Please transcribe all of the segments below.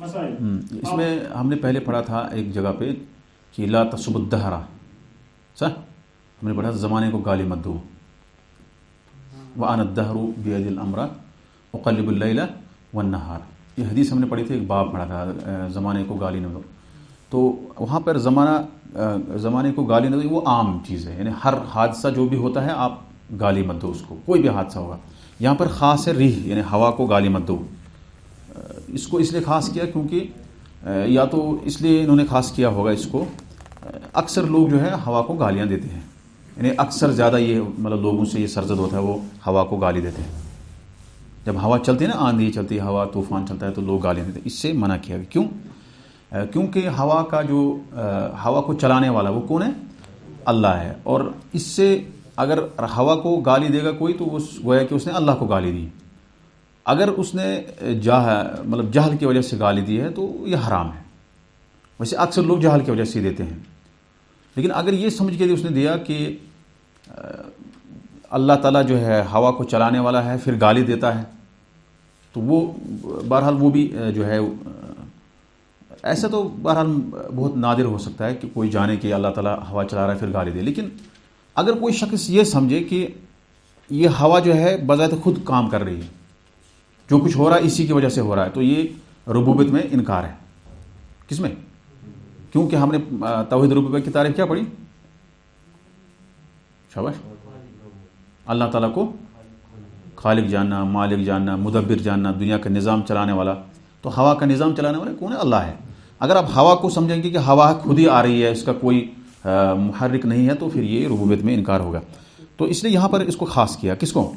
اس میں ہم نے پہلے پڑھا تھا ایک جگہ پہ کہ لا تسب الدہر، صح؟ ہم نے پڑھا زمانے کو گالی مت دو، وَأَنَا الدَّهْرُ بِيَدِي الْأَمْرَ أُقَلِّبُ اللَّيْلَ وَالنَّهَارَ، یہ حدیث ہم نے پڑھی تھی، ایک باب پڑھا تھا زمانے کو گالی نہ دو. تو وہاں پر زمانے کو گالی نہ دو وہ عام چیز ہے، یعنی ہر حادثہ جو بھی ہوتا ہے آپ گالی مت دو اس کو، کوئی بھی حادثہ ہوگا. یہاں پر خاص ہے ریح، یعنی ہوا کو گالی مت دو. اس کو اس لیے خاص کیا کیونکہ یا تو اس لیے انہوں نے خاص کیا ہوگا اس کو، اکثر لوگ جو ہے ہوا کو گالیاں دیتے ہیں، یعنی اکثر زیادہ یہ مطلب لوگوں سے یہ سرزد ہوتا ہے، وہ ہوا کو گالی دیتے ہیں. جب ہوا چلتی ہے نا، آندھی چلتی ہے، ہوا طوفان چلتا ہے تو لوگ گالیاں دیتے ہیں. اس سے منع کیا گیا. کیوں؟ کیونکہ ہوا کو چلانے والا وہ کون ہے؟ اللہ ہے. اور اس سے اگر ہوا کو گالی دے گا کوئی تو گویا کہ اس نے اللہ کو گالی دی. اگر اس نے جہل کی وجہ سے گالی دی ہے تو یہ حرام ہے. ویسے اکثر لوگ جہل کی وجہ سے دیتے ہیں، لیکن اگر یہ سمجھ کے اس نے دیا کہ اللہ تعالیٰ جو ہے ہوا کو چلانے والا ہے پھر گالی دیتا ہے، تو وہ بہرحال وہ بھی جو ہے ایسا تو بہرحال بہت نادر ہو سکتا ہے کہ کوئی جانے کہ اللہ تعالیٰ ہوا چلا رہا ہے پھر گالی دے. لیکن اگر کوئی شخص یہ سمجھے کہ یہ ہوا جو ہے بذات خود کام کر رہی ہے، جو کچھ ہو رہا ہے اسی کی وجہ سے ہو رہا ہے، تو یہ ربوبیت میں انکار ہے. کس میں؟ کیونکہ ہم نے توحید ربوبیت کی تعریف کیا پڑھی؟ شاباش. اللہ تعالیٰ کو خالق جاننا، مالک جاننا، مدبر جاننا، دنیا کا نظام چلانے والا. تو ہوا کا نظام چلانے والا کون ہے؟ اللہ ہے. اگر آپ ہوا کو سمجھیں گے کہ ہوا خود ہی آ رہی ہے، اس کا کوئی محرک نہیں ہے، تو پھر یہ ربوبیت میں انکار ہوگا. تو اس لیے یہاں پر اس کو خاص کیا. کس کو؟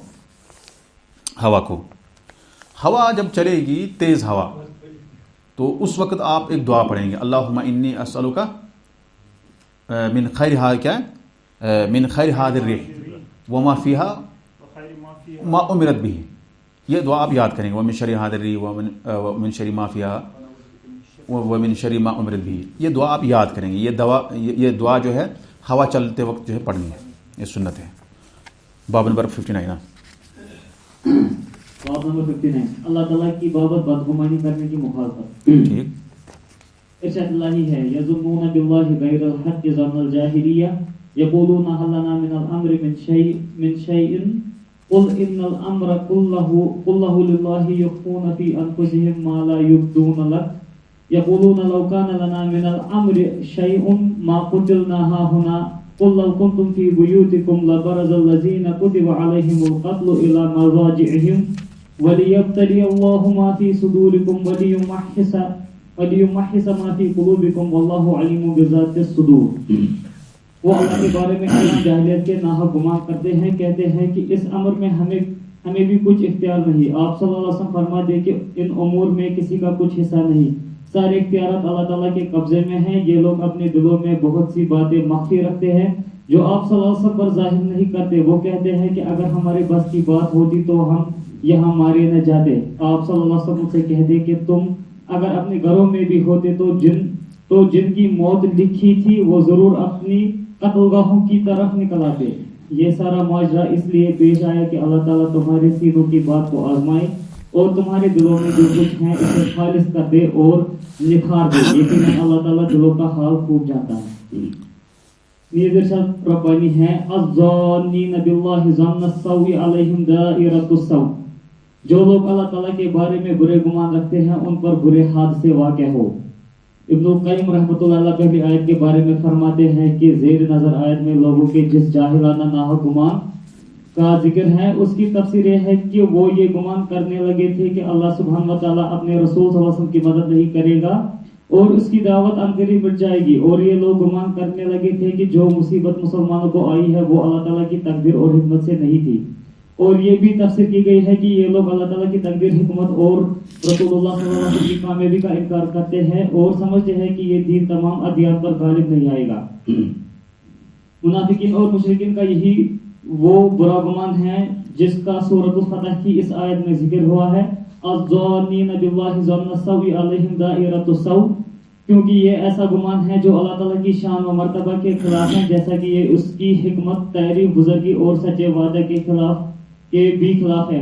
ہوا کو. ہوا جب چلے گی تیز ہوا تو اس وقت آپ ایک دعا پڑھیں گے، اللہم انی اسألک من خیر من خیر هذه الريح وما فيها ما امرت به. یہ دعا آپ یاد کریں گے، ومن شر هذه الريح ومن شر ما فيها ومن شر ما امرت به. یہ دعا آپ یاد کریں گے. یہ دعا جو ہے ہوا چلتے وقت جو ہے پڑھنی ہے، یہ سنت ہے. باب نمبر 59. باب نمبر 59 اللہ تعالیٰ کی بابت بدگمانی کرنے کی مخالفت. ٹھیک. ارشاد اللہ ہے، یظنون باللہ غیر الحق ظن الجاہلیہ یقولون هل لنا من الامر من شیء قل ان الامر كله لله يخفون في انفسهم ما لا يبدون لك يقولون لو كان لنا من الامر شيء ما قتلنا هاهنا قل لو كنتم في بيوتكم لبرز الذين كتب عليهم القتل الى مضاجعهم وليبتلي الله ما في صدوركم وليمحص ما في قلوبكم والله عليم بذات الصدور. وہ اللہ کے بارے میں کلام جاہلیت کے ناحق گمان کرتے ہیں، کہتے ہیں کہ اس امر میں ہمیں بھی کچھ اختیار نہیں. آپ صلی اللہ علیہ وسلم فرما دے کہ ان امور میں کسی کا کچھ حصہ نہیں، سارے اختیارات اللہ تعالیٰ کے قبضے میں ہیں. یہ لوگ اپنے دلوں میں بہت سی باتیں مخفی رکھتے ہیں جو آپ صلی اللہ علیہ وسلم پر ظاہر نہیں کرتے. وہ کہتے ہیں کہ اگر ہمارے بس کی بات ہوتی تو ہم یہاں مارے نہ جاتے. آپ صلی اللہ علیہ وسلم سے کہتے کہ تم اگر اپنے گھروں میں بھی ہوتے تو جن کی موت لکھی تھی وہ ضرور اپنی قتل گاہوں کی طرف نکل آتے. یہ سارا معاجرہ اس لیے پیش آیا کہ اللہ تعالیٰ تمہارے سینوں کی بات کو آزمائے اور تمہارے دلوں میں جو کچھ ہے اسے خالص کر دے اور نکھار دے. یقیناً اللہ تعالیٰ دلوں کا حال خوب جانتا ہے. یہ ارشاد ربانی ہے، الظانین باللہ ظن السوء علیہم دائرۃ السوء. جو لوگ اللہ تعالیٰ کے بارے میں برے گمان رکھتے ہیں ان پر برے حادثے واقع ہو. ابن القیم رحمۃ اللہ علیہ پہلی آیت کے بارے میں فرماتے ہیں کہ زیر نظر آیت میں لوگوں کے جس جاہلانہ ناحق گمان کا ذکر ہے اس کی تفسیر یہ ہے کہ وہ یہ گمان کرنے لگے تھے کہ اللہ سبحانہ و تعالیٰ اپنے رسول صلی اللہ علیہ وسلم کی مدد نہیں کرے گا اور اس کی دعوت عنقریب مٹ جائے گی. اور یہ لوگ گمان کرنے لگے تھے کہ جو مصیبت مسلمانوں کو آئی ہے وہ اللہ تعالیٰ کی تقدیر اور حکمت سے نہیں تھی. اور یہ بھی تفسیر کی گئی ہے کہ یہ لوگ اللہ تعالیٰ کی تقدیر، حکمت اور رسول اللہ صلی اللہ علیہ وسلم کی کامیابی کا انکار کرتے ہیں اور سمجھتے ہیں کہ یہ دین تمام ادیان پر غالب نہیں آئے گا. منافقین اور مشرکین کا یہی وہ برا گمان ہے جس کا سورۃ الفتح کی اس آیت میں ذکر ہوا ہے، الظانین باللہ ظن السوء علیہم دائرۃ السوء. کیونکہ یہ ایسا گمان ہے جو اللہ تعالیٰ کی شان و مرتبہ کے خلاف ہے، جیسا کہ یہ اس کی حکمت، تعریف، بزرگی اور سچے وعدے کے بھی خلاف ہے.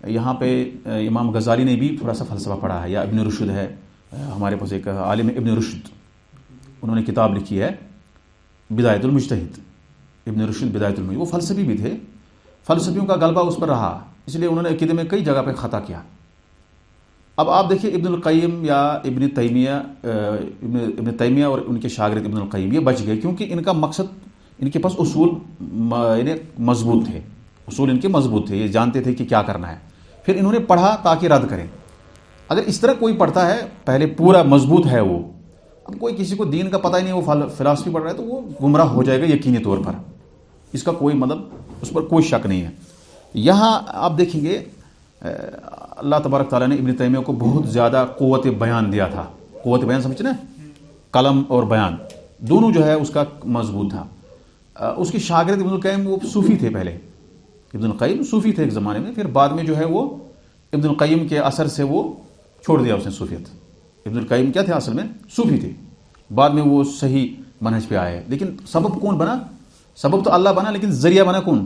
یہاں پہ امام غزالی نے بھی تھوڑا سا فلسفہ پڑھا ہے، یا ابن رشد ہے ہمارے پاس ایک عالم ابن رشد، انہوں نے کتاب لکھی ہے بدایت المجتہد، ابن رشد بدایت المجتہد، وہ فلسفی بھی تھے، فلسفیوں کا غلبہ اس پر رہا، اس لیے انہوں نے عقیدے میں کئی جگہ پہ خطا کیا۔ اب آپ دیکھیے ابن القیم یا ابن تیمیہ اور ان کے شاگرد ابن القیم یہ بچ گئے، کیونکہ ان کا مقصد، ان کے پاس اصول یعنی مضبوط تھے، اصول ان کے مضبوط تھے، یہ جانتے تھے کہ کیا کرنا ہے، پھر انہوں نے پڑھا تاکہ رد کریں۔ اگر اس طرح کوئی پڑھتا ہے پہلے پورا مضبوط ہے وہ، اب کوئی کسی کو دین کا پتہ ہی نہیں، وہ فلسفی پڑھ رہا ہے تو وہ گمراہ ہو جائے گا یقینی طور پر، اس کا کوئی مطلب اس پر کوئی شک نہیں ہے۔ یہاں آپ دیکھیں گے اللہ تبارک تعالیٰ نے ابن تیمیہ کو بہت زیادہ قوت بیان دیا تھا، قوت بیان سمجھتے نا، قلم اور بیان دونوں جو ہے اس کا مضبوط تھا۔ اس کے شاگرد ابن القیم وہ صوفی تھے، پہلے ابن القیم صوفی تھے ایک زمانے میں، پھر بعد میں جو ہے وہ ابن القیم کے اثر سے وہ چھوڑ دیا اس نے صوفیت۔ ابن القیم کیا تھے اصل میں؟ صوفی تھے، بعد میں وہ صحیح منہج پہ آئے، لیکن سبب کون بنا؟ سبب تو اللہ بنا، لیکن ذریعہ بنا کون؟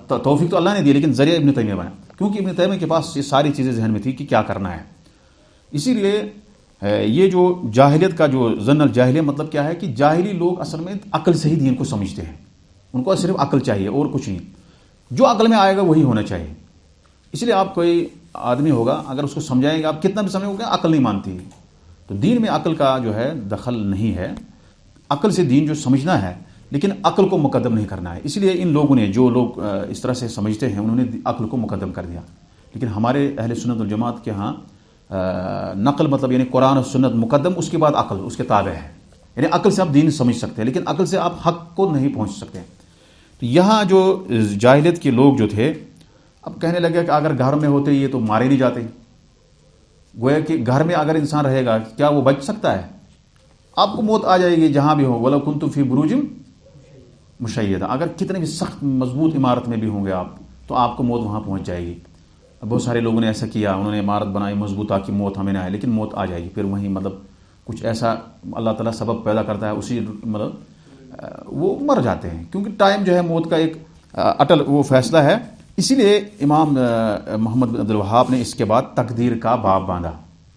توفیق تو اللہ نے دی، لیکن ذریعہ ابن تیمیہ بنا، کیونکہ ابن تیمیہ کے پاس یہ ساری چیزیں ذہن میں تھی کہ کیا کرنا ہے۔ اسی لیے یہ جو جاہلیت کا جو ظن الجاہلیہ مطلب کیا ہے کہ جاہلی لوگ اصل میں عقل سے ہی دین کو سمجھتے ہیں، ان کو صرف عقل چاہیے اور کچھ نہیں، جو عقل میں آئے گا وہی ہونا چاہیے۔ اس لیے آپ کوئی آدمی ہوگا اگر اس کو سمجھائیں گے، آپ کتنا بھی سمجھو گے عقل نہیں مانتی، تو دین میں عقل کا جو ہے دخل نہیں ہے، عقل سے دین جو سمجھنا ہے لیکن عقل کو مقدم نہیں کرنا ہے۔ اس لیے ان لوگوں نے، جو لوگ اس طرح سے سمجھتے ہیں، انہوں نے عقل کو مقدم کر دیا، لیکن ہمارے اہل سنت والجماعت کے ہاں نقل مطلب یعنی قرآن و سنت مقدم، اس کے بعد عقل اس کے تابع ہے، یعنی عقل سے آپ دین سمجھ سکتے ہیں لیکن عقل سے آپ حق کو نہیں پہنچ سکتے۔ تو یہاں جو جاہلیت کے لوگ جو تھے اب کہنے لگے کہ اگر گھر میں ہوتے یہ تو مارے نہیں جاتے، گویا کہ گھر میں اگر انسان رہے گا کیا وہ بچ سکتا ہے؟ آپ کو موت آ جائے گی جہاں بھی ہو، وَلَوْ كُنْتُمْ فِي بُرُوجٍ مُشَيَّدَةٍ، اگر کتنے بھی سخت مضبوط عمارت میں بھی ہوں گے آپ تو آپ کو موت وہاں پہنچ جائے گی۔ اب بہت سارے لوگوں نے ایسا کیا، انہوں نے عمارت بنائی مضبوط تاکہ موت ہمیں نہ آئے، لیکن موت آ جائے گی، پھر وہیں مطلب کچھ ایسا اللہ تعالیٰ سبب پیدا کرتا ہے، اسی مطلب وہ مر جاتے ہیں، کیونکہ ٹائم جو ہے موت کا ایک اٹل وہ فیصلہ ہے۔ اسی لیے امام محمد بن عبد الوہاب نے اس کے بعد تقدیر کا باب باندھا،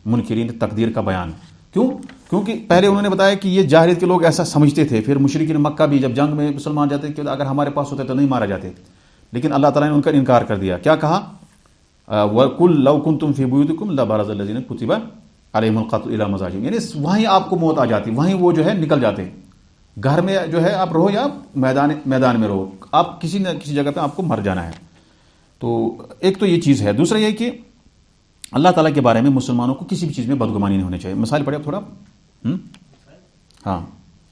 منکرین تقدیر کا بیان۔ کیونکہ پہلے انہوں نے بتایا کہ یہ جاہلیت کے لوگ ایسا سمجھتے تھے، پھر مشرکین مکہ بھی جب جنگ میں مسلمان جاتے کہ اگر ہمارے پاس ہوتے تو نہیں مارا جاتے، لیکن اللہ تعالیٰ نے ان کا انکار کر دیا۔ کیا کہا؟ وَقُلْ لَوْ كُنْتُمْ فِي بُيُوتِكُمْ لَبَرَزَ الَّذِينَ كُتِبَ عَلَيْهِمُ الْقَتْلُ إِلَىٰ مَضَاجِعِهِمْ، یعنی وہیں آپ کو موت آ جاتی، وہیں وہ جو ہے نکل جاتے، گھر میں جو ہے آپ رہو یا میدان میں رہو، آپ کسی نہ کسی جگہ پہ آپ کو مر جانا ہے۔ تو ایک تو یہ چیز ہے، دوسرا یہ کہ اللہ تعالیٰ کے بارے میں مسلمانوں کو کسی بھی چیز میں بدگمانی نہیں ہونی چاہیے۔ مثال پڑھے تھوڑا، ہاں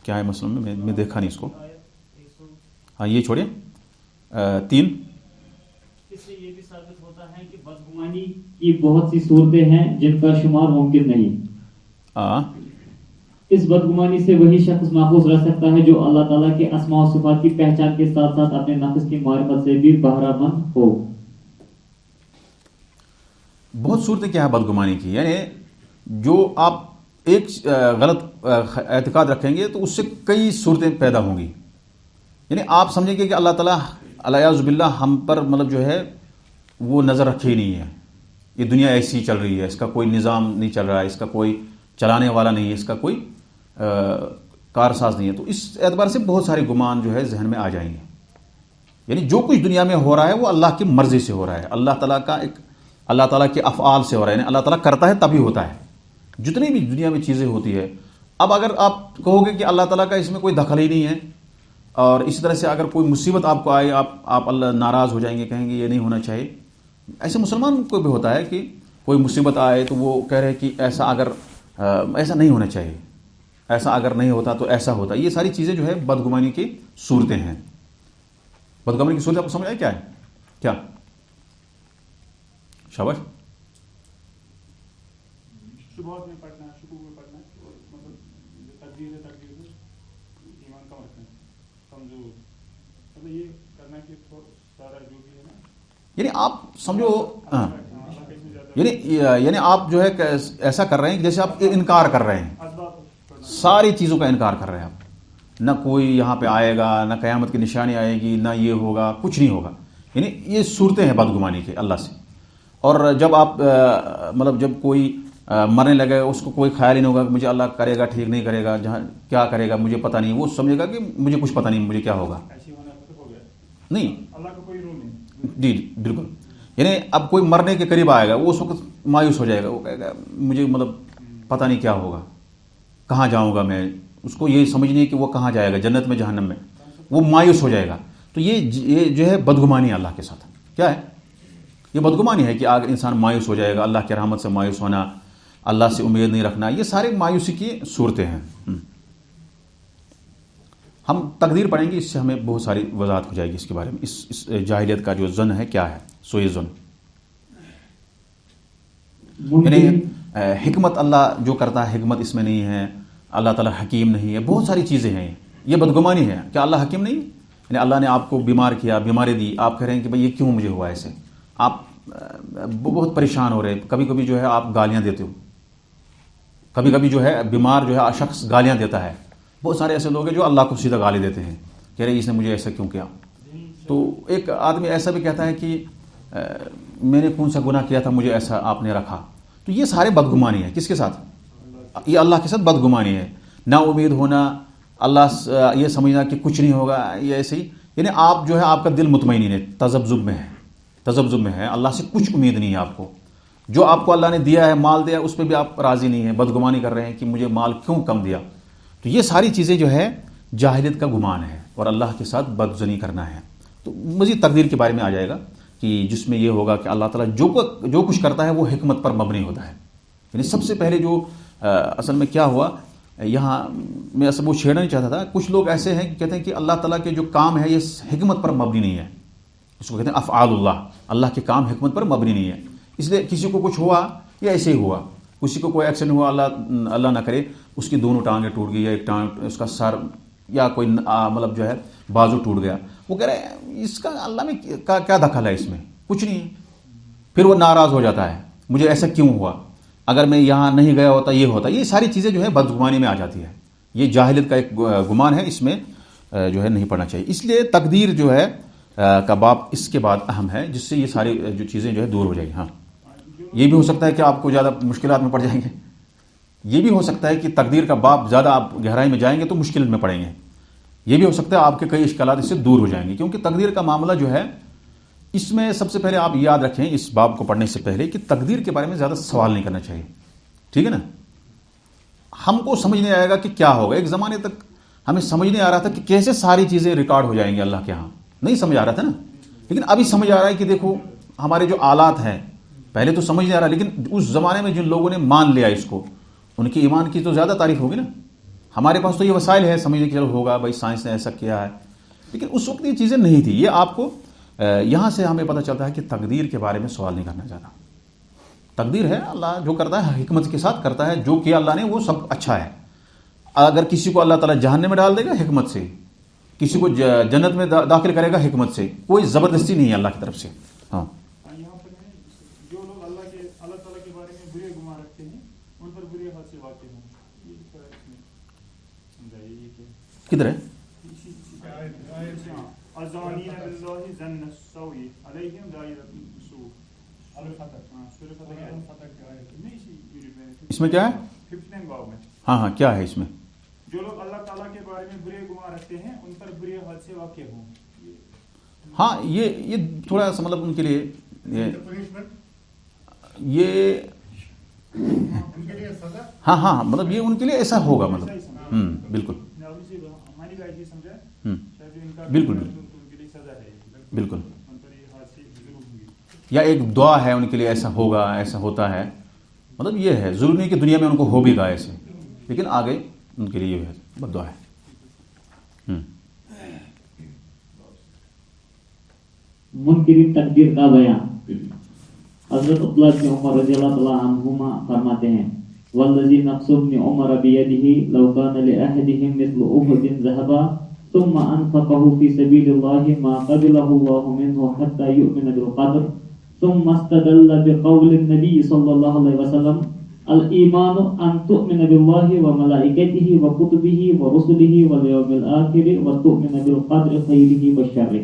کیا ہے مسئلہ میں دیکھا نہیں اس کو، ہاں یہ چھوڑے 3۔ اس سے یہ بھی ثابت ہوتا ہے کہ بدگمانی کی بہت سی صورتیں ہیں جن کا شمار ممکن نہیں۔ اس بدگمانی سے وہی شخص محفوظ رہ سکتا ہے جو اللہ تعالیٰ کے اسماء و صفات کی پہچان کے ساتھ ساتھ اپنے نفس کی معرفت سے بھی بہرہ مند ہو۔ بہت صورتیں کیا ہے بدگمانی کی، یعنی جو آپ ایک غلط اعتقاد رکھیں گے تو اس سے کئی صورتیں پیدا ہوں گی، یعنی آپ سمجھیں گے کہ اللہ تعالیٰ الیاذ باللہ ہم پر مطلب جو ہے وہ نظر رکھے ہی نہیں ہے، یہ دنیا ایسی چل رہی ہے، اس کا کوئی نظام نہیں چل رہا ہے، اس کا کوئی چلانے والا نہیں ہے، اس کا کوئی کارساز نہیں ہے، تو اس اعتبار سے بہت سارے گمان جو ہے ذہن میں آ جائیں گے۔ یعنی جو کچھ دنیا میں ہو رہا ہے وہ اللہ کی مرضی سے ہو رہا ہے، اللہ تعالیٰ کے افعال سے ہو رہا ہے، یعنی اللہ تعالیٰ کرتا ہے تبھی ہوتا ہے، جتنی بھی دنیا میں چیزیں ہوتی ہے۔ اب اگر آپ کہو گے کہ اللہ تعالیٰ کا اس میں کوئی دخل ہی نہیں ہے، اور اسی طرح سے اگر کوئی مصیبت آپ کو آئے آپ اللہ ناراض ہو جائیں گے، کہیں گے یہ نہیں ہونا چاہیے۔ ایسے مسلمان کو بھی ہوتا ہے کہ کوئی مصیبت آئے تو وہ کہہ رہے کہ ایسا نہیں ہونا چاہیے، ایسا اگر نہیں ہوتا تو ایسا ہوتا۔ یہ ساری چیزیں جو ہے بدگمانی کی صورتیں ہیں۔ بدگمانی کی صورت آپ کو سمجھ آئی کیا ہے؟ کیا شاباش، شبہات میں پڑھنا، شکوک میں پڑھنا، اور مطلب تقدیر سے ایمان کم رکھنا، کمزور، مطلب یہ کرنا کہ سارا جو بھی ہے نا، یعنی آپ سمجھو یعنی آپ جو ہے ایسا کر رہے ہیں جیسے آپ انکار کر رہے ہیں، ساری چیزوں کا انکار کر رہے ہیں آپ، نہ کوئی یہاں پہ آئے گا، نہ قیامت کی نشانی آئے گی، نہ یہ ہوگا، کچھ نہیں ہوگا، یعنی یہ صورتیں ہیں بدگمانی کے اللہ سے۔ اور جب آپ مطلب جب کوئی مرنے لگے اس کو کوئی خیال ہی نہیں ہوگا کہ مجھے اللہ کرے گا ٹھیک نہیں کرے گا، جہاں کیا کرے گا مجھے پتہ نہیں، وہ سمجھے گا کہ مجھے کچھ پتہ نہیں مجھے کیا ہوگا. ایسی ہونا ہو گیا نہیں اللہ کا کوئی رول نہیں. جی بالکل. یعنی اب کوئی مرنے کے قریب آئے گا وہ اس وقت مایوس ہو جائے گا، وہ کہے گا مجھے مطلب پتہ نہیں کیا ہوگا، کہاں جاؤں گا میں. اس کو یہ سمجھ نہیں کہ وہ کہاں جائے گا، جنت میں جہنم میں، وہ مایوس ہو جائے گا. تو یہ جو ہے بدگمانی ہے اللہ کے ساتھ. کیا ہے یہ بدگمانی ہے کہ اگر انسان مایوس ہو جائے گا، اللہ کی رحمت سے مایوس ہونا، اللہ سے امید نہیں رکھنا، یہ سارے مایوسی کی صورتیں ہیں. ہم تقدیر پڑھیں گے، اس سے ہمیں بہت ساری وضاحت ہو جائے گی اس کے بارے میں. اس جاہلیت کا جو ظن ہے کیا ہے، سو یہ ظن یعنی حکمت اللہ جو کرتا ہے حکمت اس میں نہیں ہے، اللہ تعالیٰ حکیم نہیں ہے، بہت ساری چیزیں ہیں. یہ بدگمانی ہے. کیا اللہ حکیم نہیں؟ یعنی اللہ نے آپ کو بیمار کیا، بیماری دی، آپ کہہ رہے ہیں کہ بھئی یہ کیوں مجھے ہوا ایسے. آپ بہت پریشان ہو رہے ہیں، کبھی کبھی جو ہے آپ گالیاں دیتے ہو، کبھی کبھی جو ہے بیمار جو ہے شخص گالیاں دیتا ہے. بہت سارے ایسے لوگ ہیں جو اللہ کو سیدھا گالی دیتے ہیں، کہہ رہے اس نے مجھے ایسا کیوں کیا. تو ایک آدمی ایسا بھی کہتا ہے کہ میں نے کون سا گناہ کیا تھا مجھے ایسا آپ نے رکھا. تو یہ سارے بدگمانی ہے. کس کے ساتھ؟ یہ اللہ کے ساتھ بدگمانی ہے. نا امید ہونا، اللہ یہ سمجھنا کہ کچھ نہیں ہوگا، یہ ایسے ہی. یعنی آپ جو ہے آپ کا دل مطمئن نہیں ہے، تذبذب میں ہے، تذبذب میں ہے. اللہ سے کچھ امید نہیں ہے آپ کو. جو آپ کو اللہ نے دیا ہے، مال دیا، اس پہ بھی آپ راضی نہیں ہیں، بدگمانی کر رہے ہیں کہ مجھے مال کیوں کم دیا. تو یہ ساری چیزیں جو ہے جاہلیت کا گمان ہے اور اللہ کے ساتھ بدظنی کرنا ہے. تو مزید تقدیر کے بارے میں آ جائے گا کہ جس میں یہ ہوگا کہ اللہ تعالیٰ جو کچھ کرتا ہے وہ حکمت پر مبنی ہوتا ہے. یعنی سب سے پہلے جو اصل میں کیا ہوا یہاں میں اصل وہ چھیڑنا نہیں چاہتا تھا. کچھ لوگ ایسے ہیں کہ کہتے ہیں کہ اللہ تعالیٰ کے جو کام ہے یہ حکمت پر مبنی نہیں ہے. اس کو کہتے ہیں افعال اللہ، اللہ کے کام حکمت پر مبنی نہیں ہے. اس لیے کسی کو کچھ ہوا یا ایسے ہی ہوا، کسی کو کوئی ایکسیڈنٹ ہوا، اللہ نہ کرے اس کی دونوں ٹانگیں ٹوٹ گئی، یا ایک ٹانگ اس کا سر یا کوئی مطلب جو ہے بازو ٹوٹ گیا، وہ کہہ رہے ہیں اس کا اللہ میں کیا دخل ہے، اس میں کچھ نہیں ہے. پھر وہ ناراض ہو جاتا ہے مجھے ایسا کیوں ہوا، اگر میں یہاں نہیں گیا ہوتا یہ ہوتا. یہ ساری چیزیں جو ہے بدگمانی میں آ جاتی ہے. یہ جاہلیت کا ایک گمان ہے، اس میں جو ہے نہیں پڑھنا چاہیے. اس لیے تقدیر جو ہے کا باب اس کے بعد اہم ہے، جس سے یہ ساری جو چیزیں جو ہے دور ہو جائیں گی. ہاں یہ بھی ہو سکتا ہے کہ آپ کو زیادہ مشکلات میں پڑ جائیں گے. یہ بھی ہو سکتا ہے کہ تقدیر کا باب زیادہ آپ گہرائی میں جائیں گے تو مشکل میں پڑیں گے. یہ بھی ہو سکتا ہے آپ کے کئی اشکالات اس سے دور ہو جائیں گے، کیونکہ تقدیر کا معاملہ جو ہے اس میں سب سے پہلے آپ یاد رکھیں اس باب کو پڑھنے سے پہلے کہ تقدیر کے بارے میں زیادہ سوال نہیں کرنا چاہیے. ٹھیک ہے نا. ہم کو سمجھ نہیں آئے گا کہ کیا ہوگا. ایک زمانے تک ہمیں سمجھ نہیں آ رہا تھا کہ کیسے ساری چیزیں ریکارڈ ہو جائیں گی اللہ کے ہاں، نہیں سمجھ آ رہا تھا نا. لیکن ابھی سمجھ آ رہا ہے کہ دیکھو ہمارے جو آلات ہیں، پہلے تو سمجھ نہیں آ رہا، لیکن اس زمانے میں جن لوگوں نے مان لیا اس کو، ان کی ایمان کی تو زیادہ تعریف ہوگی نا. ہمارے پاس تو یہ وسائل ہے سمجھنے کہ چلو ہوگا بھائی، سائنس نے ایسا کیا ہے. لیکن اس وقت یہ چیزیں نہیں تھی. یہ آپ کو یہاں سے ہمیں پتہ چلتا ہے کہ تقدیر کے بارے میں سوال نہیں کرنا چاہتا. تقدیر ہے، اللہ جو کرتا ہے حکمت کے ساتھ کرتا ہے. جو کیا اللہ نے وہ سب اچھا ہے. اگر کسی کو اللہ تعالیٰ جہنم میں ڈال دے گا حکمت سے، کسی کو جنت میں داخل کرے گا حکمت سے. کوئی زبردستی نہیں ہے اللہ کی طرف سے. ہاں یہاں پر جو لوگ اللہ تعالیٰ کے بارے میں برے گمان رکھتے ہیں ان پر برے حادثے واقع ہوں. کدھر ہے؟ اس میں کیا ہے؟ ہاں ہاں کیا ہے اس میں؟ جو لوگ اللہ تعالیٰ کے بارے میں برے گمان رکھتے ہیں ان پر برے حادثے واقع ہوں. ہاں یہ تھوڑا سا مطلب ان کے لیے یہ ہاں مطلب یہ ان کے لیے ایسا ہوگا، مطلب بالکل بالکل بالکل. یا ایک دعا ہے ان کے لیے، ایسا ہوگا، ایسا ہوتا ہے. مطلب یہ ہے ضروری نہیں کہ دنیا میں ان کو ہو بھی گا ایسے، لیکن آگے ان کے لیے یہ ہے بد دعا ہے. منکرین تقدیر کا بیان. حضرت عبداللہ بن عمر رضی اللہ تعالیٰ عنہما فرماتے ہیں والذی نفس ابن عمر بیدہ لو کان لأحدہم مثل احد ذہبا ثم انفقه في سبيل الله ما قبله الله منه حتى يؤمن بالقدر ثم استدل بقول النبي صلى الله عليه وسلم الإيمان أن تؤمن بالله وملائكته وكتبه ورسله واليوم الآخر وتؤمن بالقدر خيره وشره.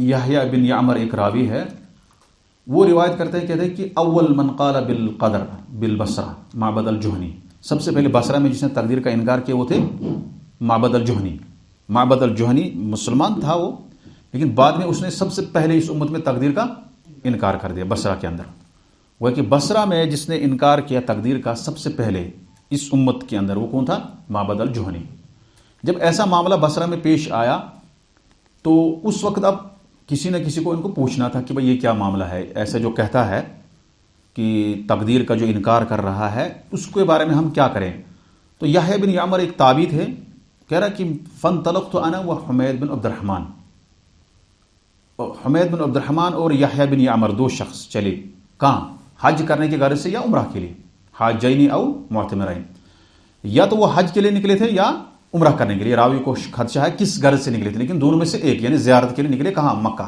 یحییٰ بن یعمر ایک راوی ہے، وہ روایت کرتے ہیں، کہتے ہیں کہ اول من قال بالقدر بالبصرہ معبد الجہنی، سب سے پہلے بصرہ میں جس نے تقدیر کا انکار کیا وہ تھے معبد الجہنی۔ معبد الجہنی مسلمان تھا وہ، لیکن بعد میں اس نے سب سے پہلے اس امت میں تقدیر کا انکار کر دیا بصرہ کے اندر۔ وہ کہ بصرہ میں جس نے انکار کیا تقدیر کا سب سے پہلے اس امت کے اندر، وہ کون تھا؟ معبد الجہنی۔ جب ایسا معاملہ بصرہ میں پیش آیا تو اس وقت اب کسی نہ کسی کو ان کو پوچھنا تھا کہ بھئی یہ کیا معاملہ ہے، ایسا جو کہتا ہے کہ تقدیر کا جو انکار کر رہا ہے اس کے بارے میں ہم کیا کریں؟ تو یحییٰ بن یعمر ایک تابعی تھے، کہہ رہا کہ فانطلقت انا وحمید بن عبد الرحمن، حمید بن عبد الرحمن اور یحییٰ بن یعمر دو شخص چلے، کہاں؟ حج کرنے کی غرض سے یا عمرہ کے لیے، حاجین او معتمرین، یا تو وہ حج کے لیے نکلے تھے یا عمرہ کرنے کے لیے، راوی کو خدشہ ہے کس غرض سے نکلے تھے، لیکن دونوں میں سے ایک، یعنی زیارت کے لیے نکلے، کہاں؟ مکہ۔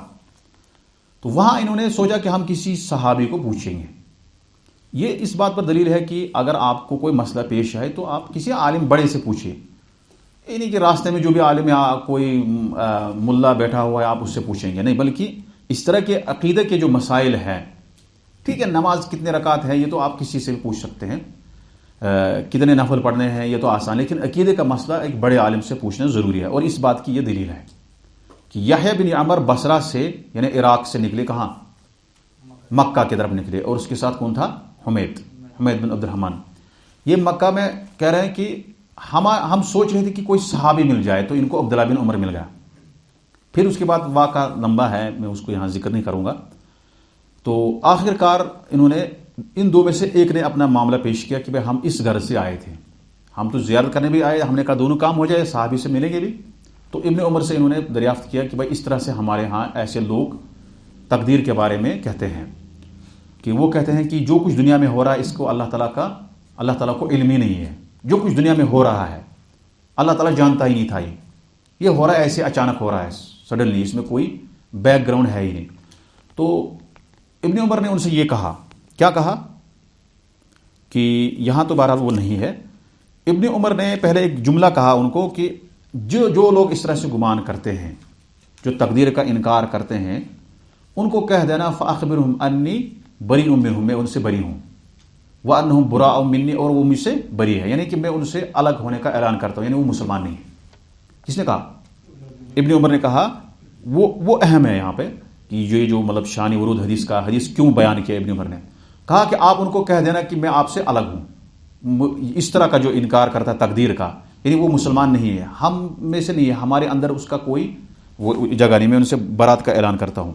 تو وہاں انہوں نے سوچا کہ ہم کسی صحابی کو پوچھیں گے۔ یہ اس بات پر دلیل ہے کہ اگر آپ کو کوئی مسئلہ پیش آئے تو آپ کسی عالم بڑے سے پوچھیں، یہ نہیں کہ راستے میں جو بھی عالم ہے کوئی ملا بیٹھا ہوا ہے آپ اس سے پوچھیں گے، نہیں، بلکہ اس طرح کے عقیدے کے جو مسائل ہیں، ٹھیک ہے، نماز کتنے رکعت ہے یہ تو آپ کسی سے بھی پوچھ سکتے ہیں، کتنے نفل پڑھنے ہیں یہ تو آسان، لیکن عقیدے کا مسئلہ ایک بڑے عالم سے پوچھنا ضروری ہے۔ اور اس بات کی یہ دلیل ہے کہ یحییٰ بن یعمر بصرہ سے یعنی عراق سے نکلے، کہاں؟ مکہ کی طرف نکلے، اور اس کے ساتھ کون تھا؟ حمید بن عبد الرحمن۔ یہ مکہ میں کہہ رہے ہیں کہ ہم سوچ رہے تھے کہ کوئی صحابی مل جائے، تو ان کو عبداللہ بن عمر مل گیا۔ پھر اس کے بعد واقعہ لمبا ہے، میں اس کو یہاں ذکر نہیں کروں گا۔ تو آخر کار انہوں نے ان دو میں سے ایک نے اپنا معاملہ پیش کیا کہ بھئی ہم اس غرض سے آئے تھے، ہم تو زیارت کرنے بھی آئے، ہم نے کہا دونوں کام ہو جائے، صحابی سے ملیں گے بھی۔ تو ابن عمر سے انہوں نے دریافت کیا کہ بھئی اس طرح سے ہمارے ہاں ایسے لوگ تقدیر کے بارے میں کہتے ہیں کہ وہ کہتے ہیں کہ جو کچھ دنیا میں ہو رہا ہے اس کو اللہ تعالیٰ کو علم ہی نہیں ہے، جو کچھ دنیا میں ہو رہا ہے اللہ تعالیٰ جانتا ہی نہیں تھا، یہ ہو رہا ہے ایسے اچانک ہو رہا ہے سڈنلی، اس میں کوئی بیک گراؤنڈ ہے ہی نہیں۔ تو ابن عمر نے ان سے یہ کہا، کیا کہا کہ یہاں تو بہرحال وہ نہیں ہے، ابن عمر نے پہلے ایک جملہ کہا ان کو کہ جو لوگ اس طرح سے گمان کرتے ہیں، جو تقدیر کا انکار کرتے ہیں، ان کو کہہ دینا فاخبرہم انی بریء منہم، میں ان سے بری ہوں، وانہم براء منی، اور وہ مجھ سے بری ہے، یعنی کہ میں ان سے الگ ہونے کا اعلان کرتا ہوں، یعنی وہ مسلمان نہیں ہے۔ کس نے کہا؟ ابن عمر نے کہا۔ وہ اہم ہے یہاں پہ کہ یہ جو مطلب شان ورود حدیث کیوں بیان کیا ابن عمر نے، کہا کہ آپ ان کو کہہ دینا کہ میں آپ سے الگ ہوں، اس طرح کا جو انکار کرتا ہے تقدیر کا، یعنی وہ مسلمان نہیں ہے، ہم میں سے نہیں ہے، ہمارے اندر اس کا کوئی وہ جگہ نہیں، میں ان سے برات کا اعلان کرتا ہوں،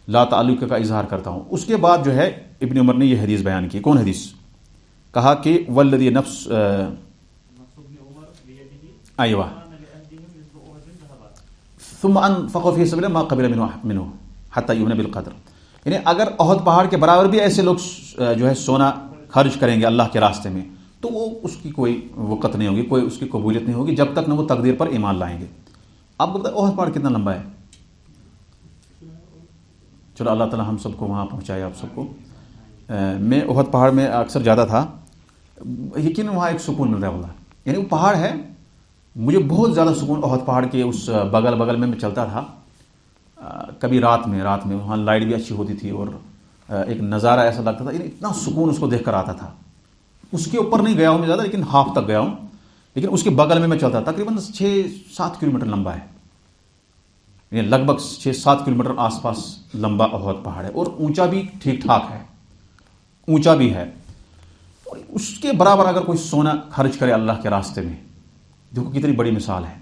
لا تعلق کا اظہار کرتا ہوں۔ اس کے بعد جو ہے ابن عمر نے یہ حدیث بیان کی، کون حدیث؟ کہا کہ والذی نفس ایوہ ثم انفقوا فی سبیل ما قبل منہ حتی یؤمن بالقدر، یعنی اگر احد پہاڑ کے برابر بھی ایسے لوگ جو ہے سونا خرچ کریں گے اللہ کے راستے میں تو وہ اس کی کوئی وقت نہیں ہوگی، کوئی اس کی قبولیت نہیں ہوگی جب تک نہ وہ تقدیر پر ایمان لائیں گے۔ آپ کو پتہ احد پہاڑ کتنا لمبا ہے؟ چلو اللہ تعالی ہم سب کو وہاں پہنچائے، آپ سب کو۔ میں احد پہاڑ میں اکثر جاتا تھا، یقین وہاں ایک سکون مل رہا ہے واللہ، یعنی وہ پہاڑ ہے، مجھے بہت زیادہ سکون احد پہاڑ کے اس بغل میں چلتا تھا، کبھی رات میں وہاں لائٹ بھی اچھی ہوتی تھی اور ایک نظارہ ایسا لگتا تھا، یعنی اتنا سکون اس کو دیکھ کر آتا تھا۔ اس کے اوپر نہیں گیا ہوں میں زیادہ، لیکن ہاف تک گیا ہوں، لیکن اس کے بغل میں چلتا، تقریباً 6-7 کلومیٹر لمبا ہے، یعنی لگ بھگ 6-7 کلومیٹر آس پاس لمبا احد پہاڑ ہے، اور اونچا بھی ٹھیک ٹھاک ہے، اونچا بھی ہے، اور اس کے برابر اگر کوئی سونا خرچ کرے اللہ کے راستے میں، دیکھو کتنی بڑی مثال ہے،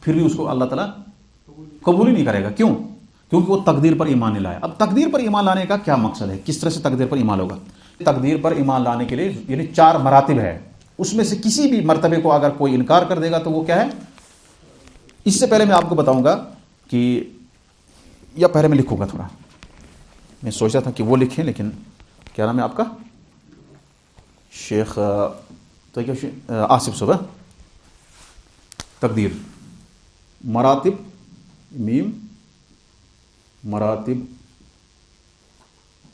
پھر بھی اس کو اللہ تعالیٰ قبول ہی نہیں کرے گا۔ کیوں؟ کیونکہ وہ تقدیر پر ایمان نہیں لایا۔ اب تقدیر پر ایمان لانے کا کیا مقصد ہے؟ کس طرح سے تقدیر پر ایمان ہوگا؟ تقدیر پر ایمان لانے کے لیے یعنی 4 مراتب ہے، اس میں سے کسی بھی مرتبے کو اگر کوئی انکار کر دے گا تو وہ کیا ہے؟ اس سے پہلے میں آپ کو بتاؤں گا کہ، یا پہلے میں لکھوں گا تھوڑا، میں سوچا تھا کہ وہ لکھیں، لیکن کیا نام ہے آپ کا؟ شیخ تو کیا آصف صبح، تقدیر مراتب، میم مراتب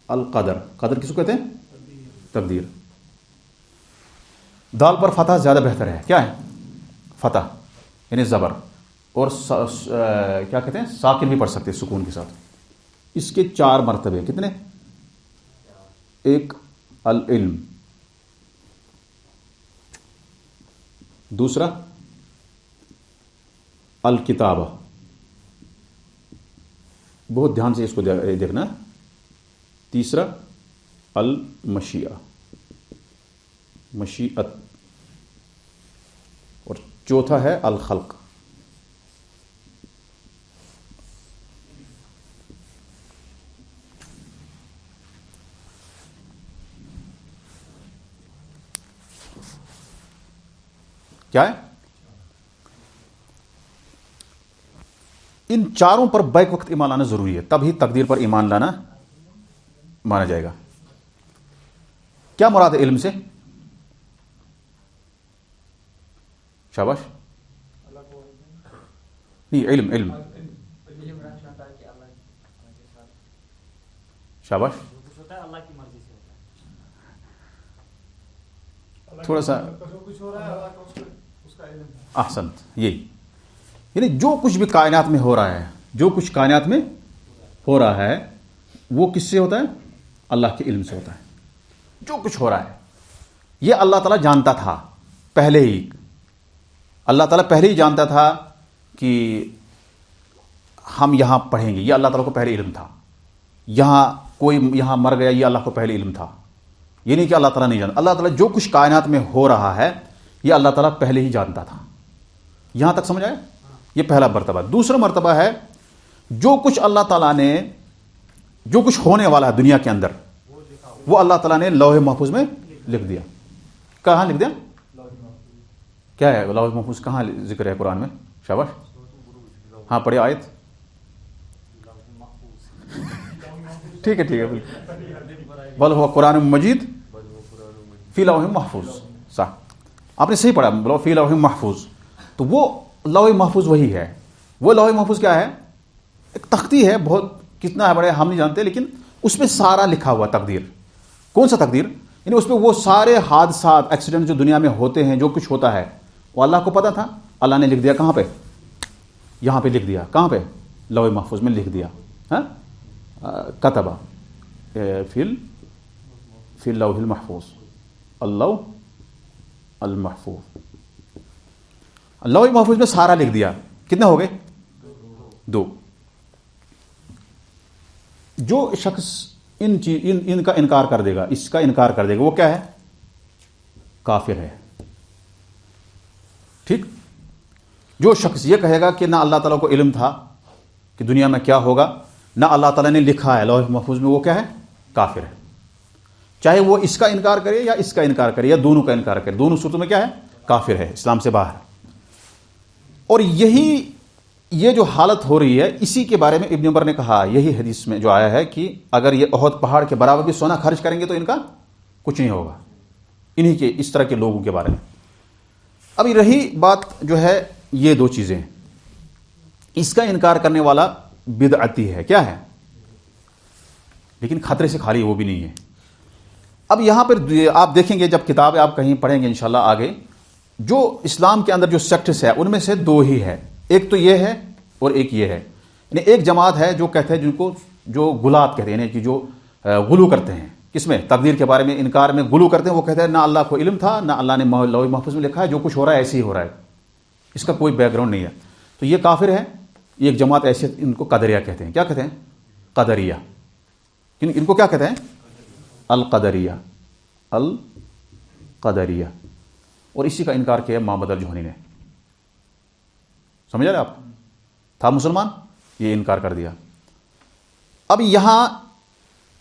القدر، قدر کس کو کہتے ہیں؟ تقدیر۔ دال پر فتح زیادہ بہتر ہے، کیا ہے؟ فتح یعنی زبر، اور کیا کہتے ہیں ساکن بھی پڑھ سکتے ہیں سکون کے ساتھ. اس کے 4 مرتبے. کتنے؟ ایک العلم، دوسرا الکتابہ، بہت دھیان سے اس کو دیکھنا، تیسرا المشیئہ، مشیئت، اور چوتھا ہے الخلق. کیا ہے؟ ان چاروں پر بیک وقت ایمان لانا ضروری ہے، تب ہی تقدیر پر ایمان لانا مانا جائے گا. کیا مراد ہے علم سے؟ شاباش. نہیں، علم شاباش. تھوڑا سا احسنت. یہی یعنی جو کچھ بھی کائنات میں ہو رہا ہے، جو کچھ کائنات میں ہو رہا ہے وہ کس سے ہوتا ہے؟ اللہ کے علم سے ہوتا ہے. جو کچھ ہو رہا ہے یہ اللہ تعالیٰ جانتا تھا پہلے ہی. اللہ تعالیٰ پہلے ہی جانتا تھا کہ ہم یہاں پڑھیں گے، یہ اللہ تعالیٰ کو پہلے علم تھا. کوئی یہاں مر گیا، یہ اللہ کو پہلے علم تھا. یہ نہیں کہ اللہ تعالیٰ نہیں جانتا. اللہ تعالیٰ جو کچھ کائنات میں ہو رہا ہے یہ اللہ تعالیٰ پہلے ہی جانتا تھا. یہاں تک سمجھ آئے؟ یہ پہلا مرتبہ. دوسرا مرتبہ ہے جو کچھ اللہ تعالیٰ نے، جو کچھ ہونے والا ہے دنیا کے اندر، وہ اللہ تعالیٰ نے لوح محفوظ میں لکھ دیا. کہاں لکھ دیا؟ کیا ہے لوح محفوظ؟ کہاں ذکر ہے قرآن میں؟ شاباش. ہاں پڑھے آیت. ٹھیک ہے بل ہوا قرآن مجید فی لوح محفوظ. صح، آپ نے صحیح پڑھا، بولو فی لوح محفوظ. تو وہ لوح محفوظ وہی ہے. وہ لوح محفوظ کیا ہے؟ ایک تختی ہے، بہت کتنا ہے بڑے ہم نہیں جانتے، لیکن اس میں سارا لکھا ہوا تقدیر. کون سا تقدیر؟ یعنی اس میں وہ سارے حادثات، ایکسیڈنٹ جو دنیا میں ہوتے ہیں، جو کچھ ہوتا ہے وہ اللہ کو پتا تھا. اللہ نے لکھ دیا. کہاں پہ؟ یہاں پہ لکھ دیا. کہاں پہ؟ لوح محفوظ میں لکھ دیا. کتبہ فی اللوح المحفوظ. اللوح المحفوظ، لوح محفوظ میں سارا لکھ دیا. کتنے ہو گئے؟ 2. جو شخص ان کا انکار کر دے گا، اس کا انکار کر دے گا، وہ کیا ہے؟ کافر ہے. ٹھیک. جو شخص یہ کہے گا کہ نہ اللہ تعالیٰ کو علم تھا کہ دنیا میں کیا ہوگا، نہ اللہ تعالیٰ نے لکھا ہے لوح محفوظ میں، وہ کیا ہے؟ کافر ہے. چاہے وہ اس کا انکار کرے یا اس کا انکار کرے یا دونوں کا انکار کرے، دونوں صورتوں میں کیا ہے؟ کافر ہے، اسلام سے باہر. اور یہ جو حالت ہو رہی ہے، اسی کے بارے میں ابن عمر نے کہا، یہی حدیث میں جو آیا ہے کہ اگر یہ احد پہاڑ کے برابر بھی سونا خرچ کریں گے تو ان کا کچھ نہیں ہوگا. انہی کے اس طرح کے لوگوں کے بارے میں. ابھی رہی بات جو ہے یہ 2 چیزیں، اس کا انکار کرنے والا بدعتی ہے. کیا ہے؟ لیکن خطرے سے خالی وہ بھی نہیں ہے. اب یہاں پر آپ دیکھیں گے، جب کتابیں آپ کہیں پڑھیں گے انشاءاللہ آگے، جو اسلام کے اندر جو سیکٹس ہے ان میں سے 2 ہی ہے. ایک تو یہ ہے اور ایک یہ ہے. یعنی ایک جماعت ہے جو کہتے ہیں، جن کو جو غلات کہتے ہیں، یعنی کہ جو غلو کرتے ہیں کس میں؟ تقدیر کے بارے میں انکار میں غلو کرتے ہیں. وہ کہتے ہیں نہ اللہ کو علم تھا، نہ اللہ نے لوح محفوظ میں لکھا ہے، جو کچھ ہو رہا ہے ایسے ہی ہو رہا ہے، اس کا کوئی بیک گراؤنڈ نہیں ہے. تو یہ کافر ہے. یہ ایک جماعت ایسے، ان کو قدریہ کہتے ہیں. کیا کہتے ہیں؟ قدریہ. ان کو کیا کہتے ہیں؟ القدریہ. القدریہ. اور اسی کا انکار کیا معبد الجہنی نے. سمجھ رہے آپ؟ تھا مسلمان، یہ انکار کر دیا. اب یہاں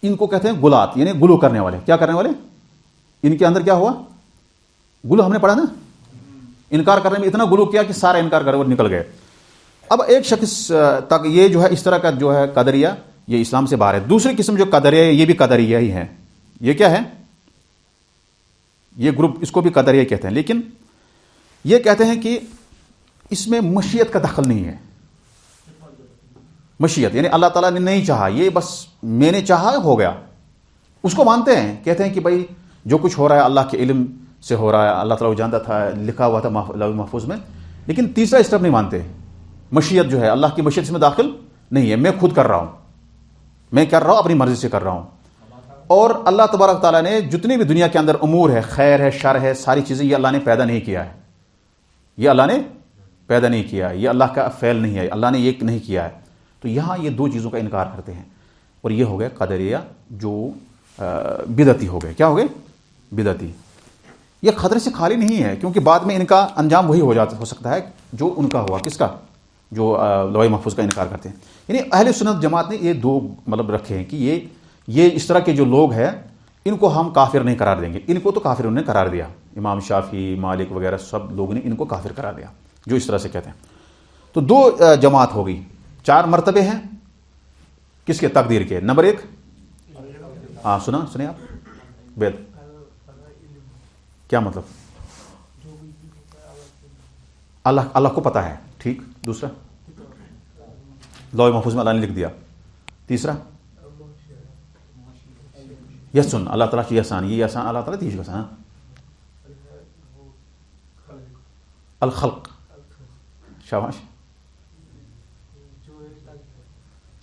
ان کو کہتے ہیں غلات، یعنی گلو کرنے والے. کیا کرنے والے؟ ان کے اندر کیا ہوا؟ گلو. ہم نے پڑھا نا، انکار کرنے میں اتنا گلو کیا کہ سارا انکار کر وہ نکل گئے. اب ایک شخص تک یہ جو ہے اس طرح کا جو ہے قدریہ، یہ اسلام سے باہر ہے. دوسری قسم جو قدریہ ہے، یہ بھی قدریہ ہی ہے. یہ کیا ہے؟ یہ گروپ اس کو بھی قدریہ کہتے ہیں، لیکن یہ کہتے ہیں کہ اس میں مشیت کا دخل نہیں ہے. مشیت یعنی اللہ تعالیٰ نے نہیں چاہا، یہ بس میں نے چاہا ہو گیا. اس کو مانتے ہیں، کہتے ہیں کہ بھائی جو کچھ ہو رہا ہے اللہ کے علم سے ہو رہا ہے، اللہ تعالیٰ کو جانتا تھا، لکھا ہوا تھا لوح محفوظ میں. لیکن تیسرا اسٹیپ نہیں مانتے. مشیت جو ہے اللہ کی مشیت اس میں داخل نہیں ہے، میں خود کر رہا ہوں، میں کر رہا ہوں، اپنی مرضی سے کر رہا ہوں. اور اللہ تبارک تعالیٰ نے جتنی بھی دنیا کے اندر امور ہے، خیر ہے، شر ہے، ساری چیزیں یہ اللہ نے پیدا نہیں کیا ہے، یہ اللہ نے پیدا نہیں کیا ہے، یہ اللہ کا فعل نہیں ہے، اللہ نے یہ نہیں کیا ہے. تو یہاں یہ دو چیزوں کا انکار کرتے ہیں، اور یہ ہو گئے قدریہ جو بدعتی ہو گئے. کیا ہو گئے؟ بدعتی. یہ خطرے سے خالی نہیں ہے، کیونکہ بعد میں ان کا انجام وہی ہو سکتا ہے جو ان کا ہوا. کس کا؟ جو لوح محفوظ کا انکار کرتے ہیں. یعنی اہل سنت جماعت نے یہ دو مطلب رکھے ہیں کہ یہ اس طرح کے جو لوگ ہیں ان کو ہم کافر نہیں قرار دیں گے. ان کو تو کافر انہوں نے قرار دیا، امام شافعی، مالک وغیرہ سب لوگوں نے ان کو کافر قرار دیا جو اس طرح سے کہتے ہیں. تو دو جماعت ہو گئی، 4 مرتبے ہیں کس کے؟ تقدیر کے. نمبر 1 ہاں سنیں آپ بید کیا مطلب؟ اللہ کو پتا ہے، ٹھیک. دوسرا لوح محفوظ میں اللہ نے لکھ دیا. تیسرا یسن، اللہ تعالیٰ کی یسان، یہ یسان اللہ تعالیٰ تیج یسان. الخلق، شاباش.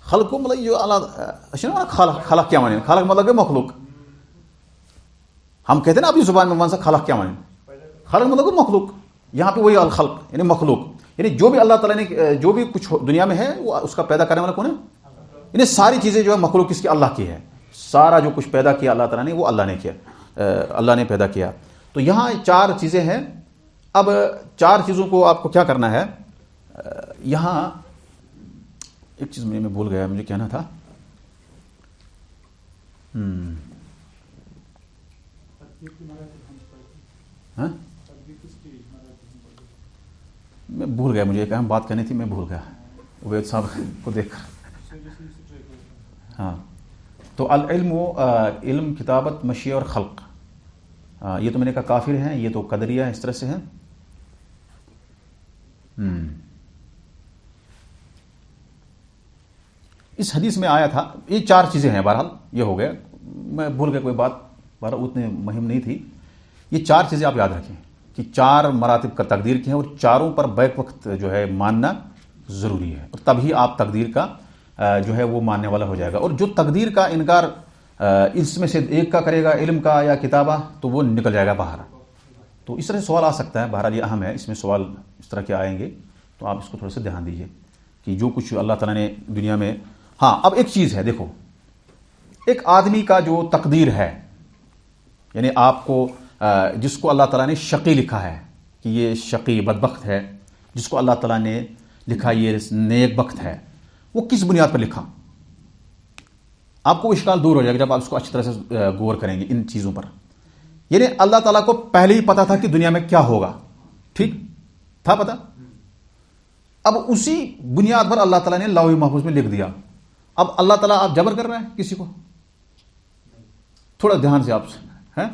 خلق کو مطلب جو اللہ خلق کیا مانے؟ خلق مطلب کہ مخلوق. ہم کہتے ہیں نا اپنی زبان میں منسا خلق کیا مانے؟ خلق مطلب کہ مخلوق. یہاں پہ وہی الخلق یعنی مخلوق، یعنی جو بھی اللہ تعالیٰ نے جو بھی کچھ دنیا میں ہے وہ اس کا پیدا کرنے والا کون ہے؟ یعنی ساری چیزیں جو ہے مخلوق کس کی؟ اللہ کی ہے. سارا جو کچھ پیدا کیا اللہ تعالیٰ نے وہ اللہ نے کیا، اللہ نے پیدا کیا. تو یہاں 4 چیزیں ہیں. اب 4 چیزوں کو آپ کو کیا کرنا ہے. یہاں ایک چیز میں بھول گیا، مجھے کہنا تھا. میں بھول گیا، مجھے ایک اہم بات کرنی تھی، میں بھول گیا عبید صاحب کو دیکھ کر. ہاں تو العلم علم، کتابت، مشیہ اور خلق، یہ تو میں نے کہا کافر ہیں، یہ تو قدریہ اس طرح سے ہیں. اس حدیث میں آیا تھا یہ 4 چیزیں ہیں. بہرحال یہ ہو گیا، میں بھول گیا کوئی بات، بہرحال اتنے مہم نہیں تھی. یہ 4 چیزیں آپ یاد رکھیں کہ 4 مراتب کا تقدیر کی ہیں، اور چاروں پر بیک وقت جو ہے ماننا ضروری ہے، اور تبھی آپ تقدیر کا جو ہے وہ ماننے والا ہو جائے گا. اور جو تقدیر کا انکار اس میں سے ایک کا کرے گا، علم کا یا کتابہ، تو وہ نکل جائے گا باہر. تو اس طرح سے سوال آ سکتا ہے. بہرحال یہ اہم ہے، اس میں سوال اس طرح کے آئیں گے، تو آپ اس کو تھوڑا سا دھیان دیجئے کہ جو کچھ اللہ تعالیٰ نے دنیا میں. ہاں اب ایک چیز ہے، دیکھو ایک آدمی کا جو تقدیر ہے، یعنی آپ کو جس کو اللہ تعالیٰ نے شقی لکھا ہے کہ یہ شقی بدبخت ہے، جس کو اللہ تعالیٰ نے لکھا یہ نیک بخت ہے، وہ کس بنیاد پر لکھا؟ آپ کو اشکال دور ہو جائے گا جب آپ اس کو اچھی طرح سے غور کریں گے ان چیزوں پر. یعنی اللہ تعالیٰ کو پہلے ہی پتا تھا کہ دنیا میں کیا ہوگا، ٹھیک تھا پتا. اب اسی بنیاد پر اللہ تعالیٰ نے لوح محفوظ میں لکھ دیا. اب اللہ تعالیٰ آپ جبر کر رہے ہیں کسی کو؟ تھوڑا دھیان سے آپ ہیں.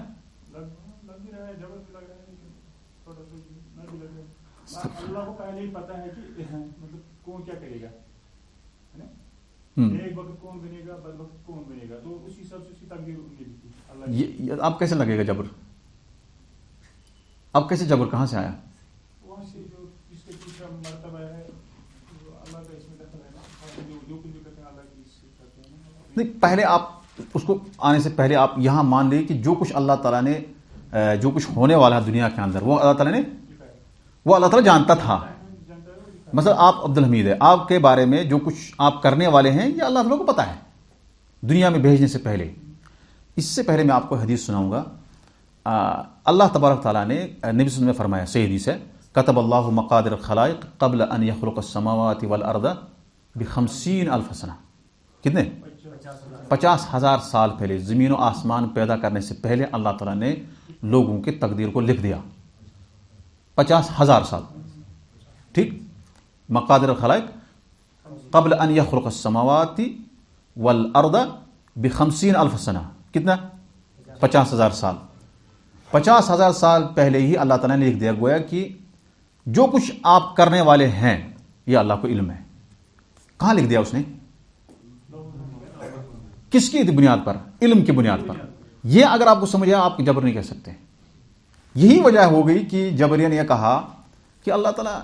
اللہ کو پہلے ہی پتا ہے کہ مطلب کون کیا کرے گا، ایک وقت کون بنے گا، بد وقت کون بنے گا، تو اسی حساب سے اس کی تقدیر لکھی. آپ کیسے لگے گا جبر؟ اب کیسے جبر کہاں سے آیا؟ وہاں سے جو جس کے پیچھے مرتبہ ہے اللہ کا اس میں دخل ہے، جو کچھ کرتے ہیں اللہ کی اس سے کرتے ہیں. نہیں، پہلے آپ اس کو آنے سے پہلے آپ یہاں مان لیں کہ جو کچھ اللہ تعالیٰ نے جو کچھ ہونے والا ہے دنیا کے اندر وہ اللہ تعالیٰ نے اللہ تعالیٰ جانتا تھا. مثلا آپ عبدالحمید ہے، آپ کے بارے میں جو کچھ آپ کرنے والے ہیں یہ اللہ تعالیٰ کو پتا ہے دنیا میں بھیجنے سے پہلے. اس سے پہلے میں آپ کو حدیث سناؤں گا. اللہ تبارک تعالیٰ نے نبی صلی اللہ علیہ وسلم میں فرمایا، صحیح حدیث ہے، کتب اللہ مقادر الخلائق قبل ان یخلق السماوات والارض ب50,000 سنہ. کتنے؟ 50,000 سال پہلے، زمین و آسمان پیدا کرنے سے پہلے اللہ تعالیٰ نے لوگوں کی تقدیر کو لکھ دیا. 50,000 سال، ٹھیک. مقادر الخلائق قبل ان یخلق السماوات والارض ب50,000 سنہ. کتنا؟ 50,000 سال. 50,000 سال پہلے ہی اللہ تعالیٰ نے لکھ دیا، گویا کہ جو کچھ آپ کرنے والے ہیں یہ اللہ کو علم ہے. کہاں لکھ دیا اس نے؟ کس کی بنیاد پر؟ علم کی بنیاد پر. یہ اگر آپ کو سمجھ آیا آپ جبر نہیں کہہ سکتے. یہی وجہ ہو گئی کہ جبریہ نے یہ کہا کہ اللہ تعالیٰ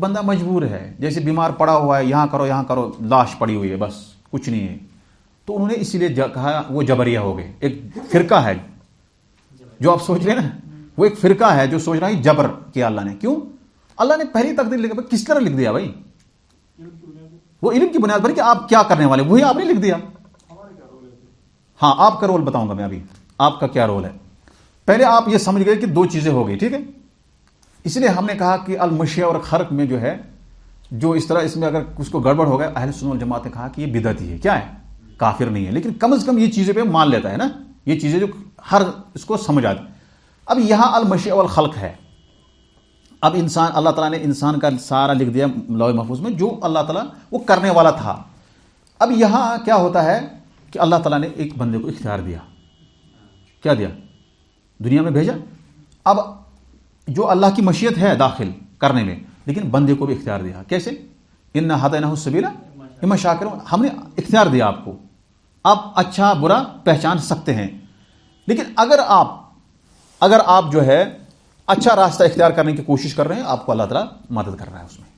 بندہ مجبور ہے، جیسے بیمار پڑا ہوا ہے، یہاں کرو، لاش پڑی ہوئی ہے، بس کچھ نہیں ہے، تو انہوں نے اسی لیے کہا وہ جبریہ ہو گئے. ایک فرقہ ہے جو آپ سوچ رہے ہیں نا، وہ ایک فرقہ ہے جو سوچ رہا ہے جبر کیا اللہ نے. کیوں؟ اللہ نے پہلی تقدیر لکھ دیا. کس طرح لکھ دیا بھائی؟ وہ علم کی بنیاد پر کہ آپ کیا کرنے والے، وہی آپ نے لکھ دیا. ہاں، آپ کا رول بتاؤں گا میں ابھی، آپ کا کیا رول ہے. پہلے آپ یہ سمجھ گئے کہ دو چیزیں ہو گئی، ٹھیک ہے. اس لیے ہم نے کہا کہ المشیہ اور خرق میں جو ہے، جو اس طرح اس میں اگر اس کو گڑبڑ ہو گیا، اہل سنت والجماعت نے کہا کہ یہ بدعتی ہے. کیا ہے؟ کافر نہیں ہے، لیکن کم از کم یہ چیزیں پہ مان لیتا ہے نا، یہ چیزیں جو ہر اس کو سمجھ آتی. اب یہاں المشیہ والخلق ہے. اب انسان، اللہ تعالیٰ نے انسان کا سارا لکھ دیا لوح محفوظ میں، جو اللہ تعالیٰ وہ کرنے والا تھا. اب یہاں کیا ہوتا ہے کہ اللہ تعالیٰ نے ایک بندے کو اختیار دیا. کیا دیا؟ دنیا میں بھیجا. اب جو اللہ کی مشیت ہے داخل کرنے میں، لیکن بندے کو بھی اختیار دیا. کیسے؟ انا ہدیناہ السبیل اما شاکر، ہم نے اختیار دیا آپ کو، آپ اچھا برا پہچان سکتے ہیں. لیکن اگر آپ جو ہے اچھا راستہ اختیار کرنے کی کوشش کر رہے ہیں، آپ کو اللہ تعالیٰ مدد کر رہا ہے اس میں.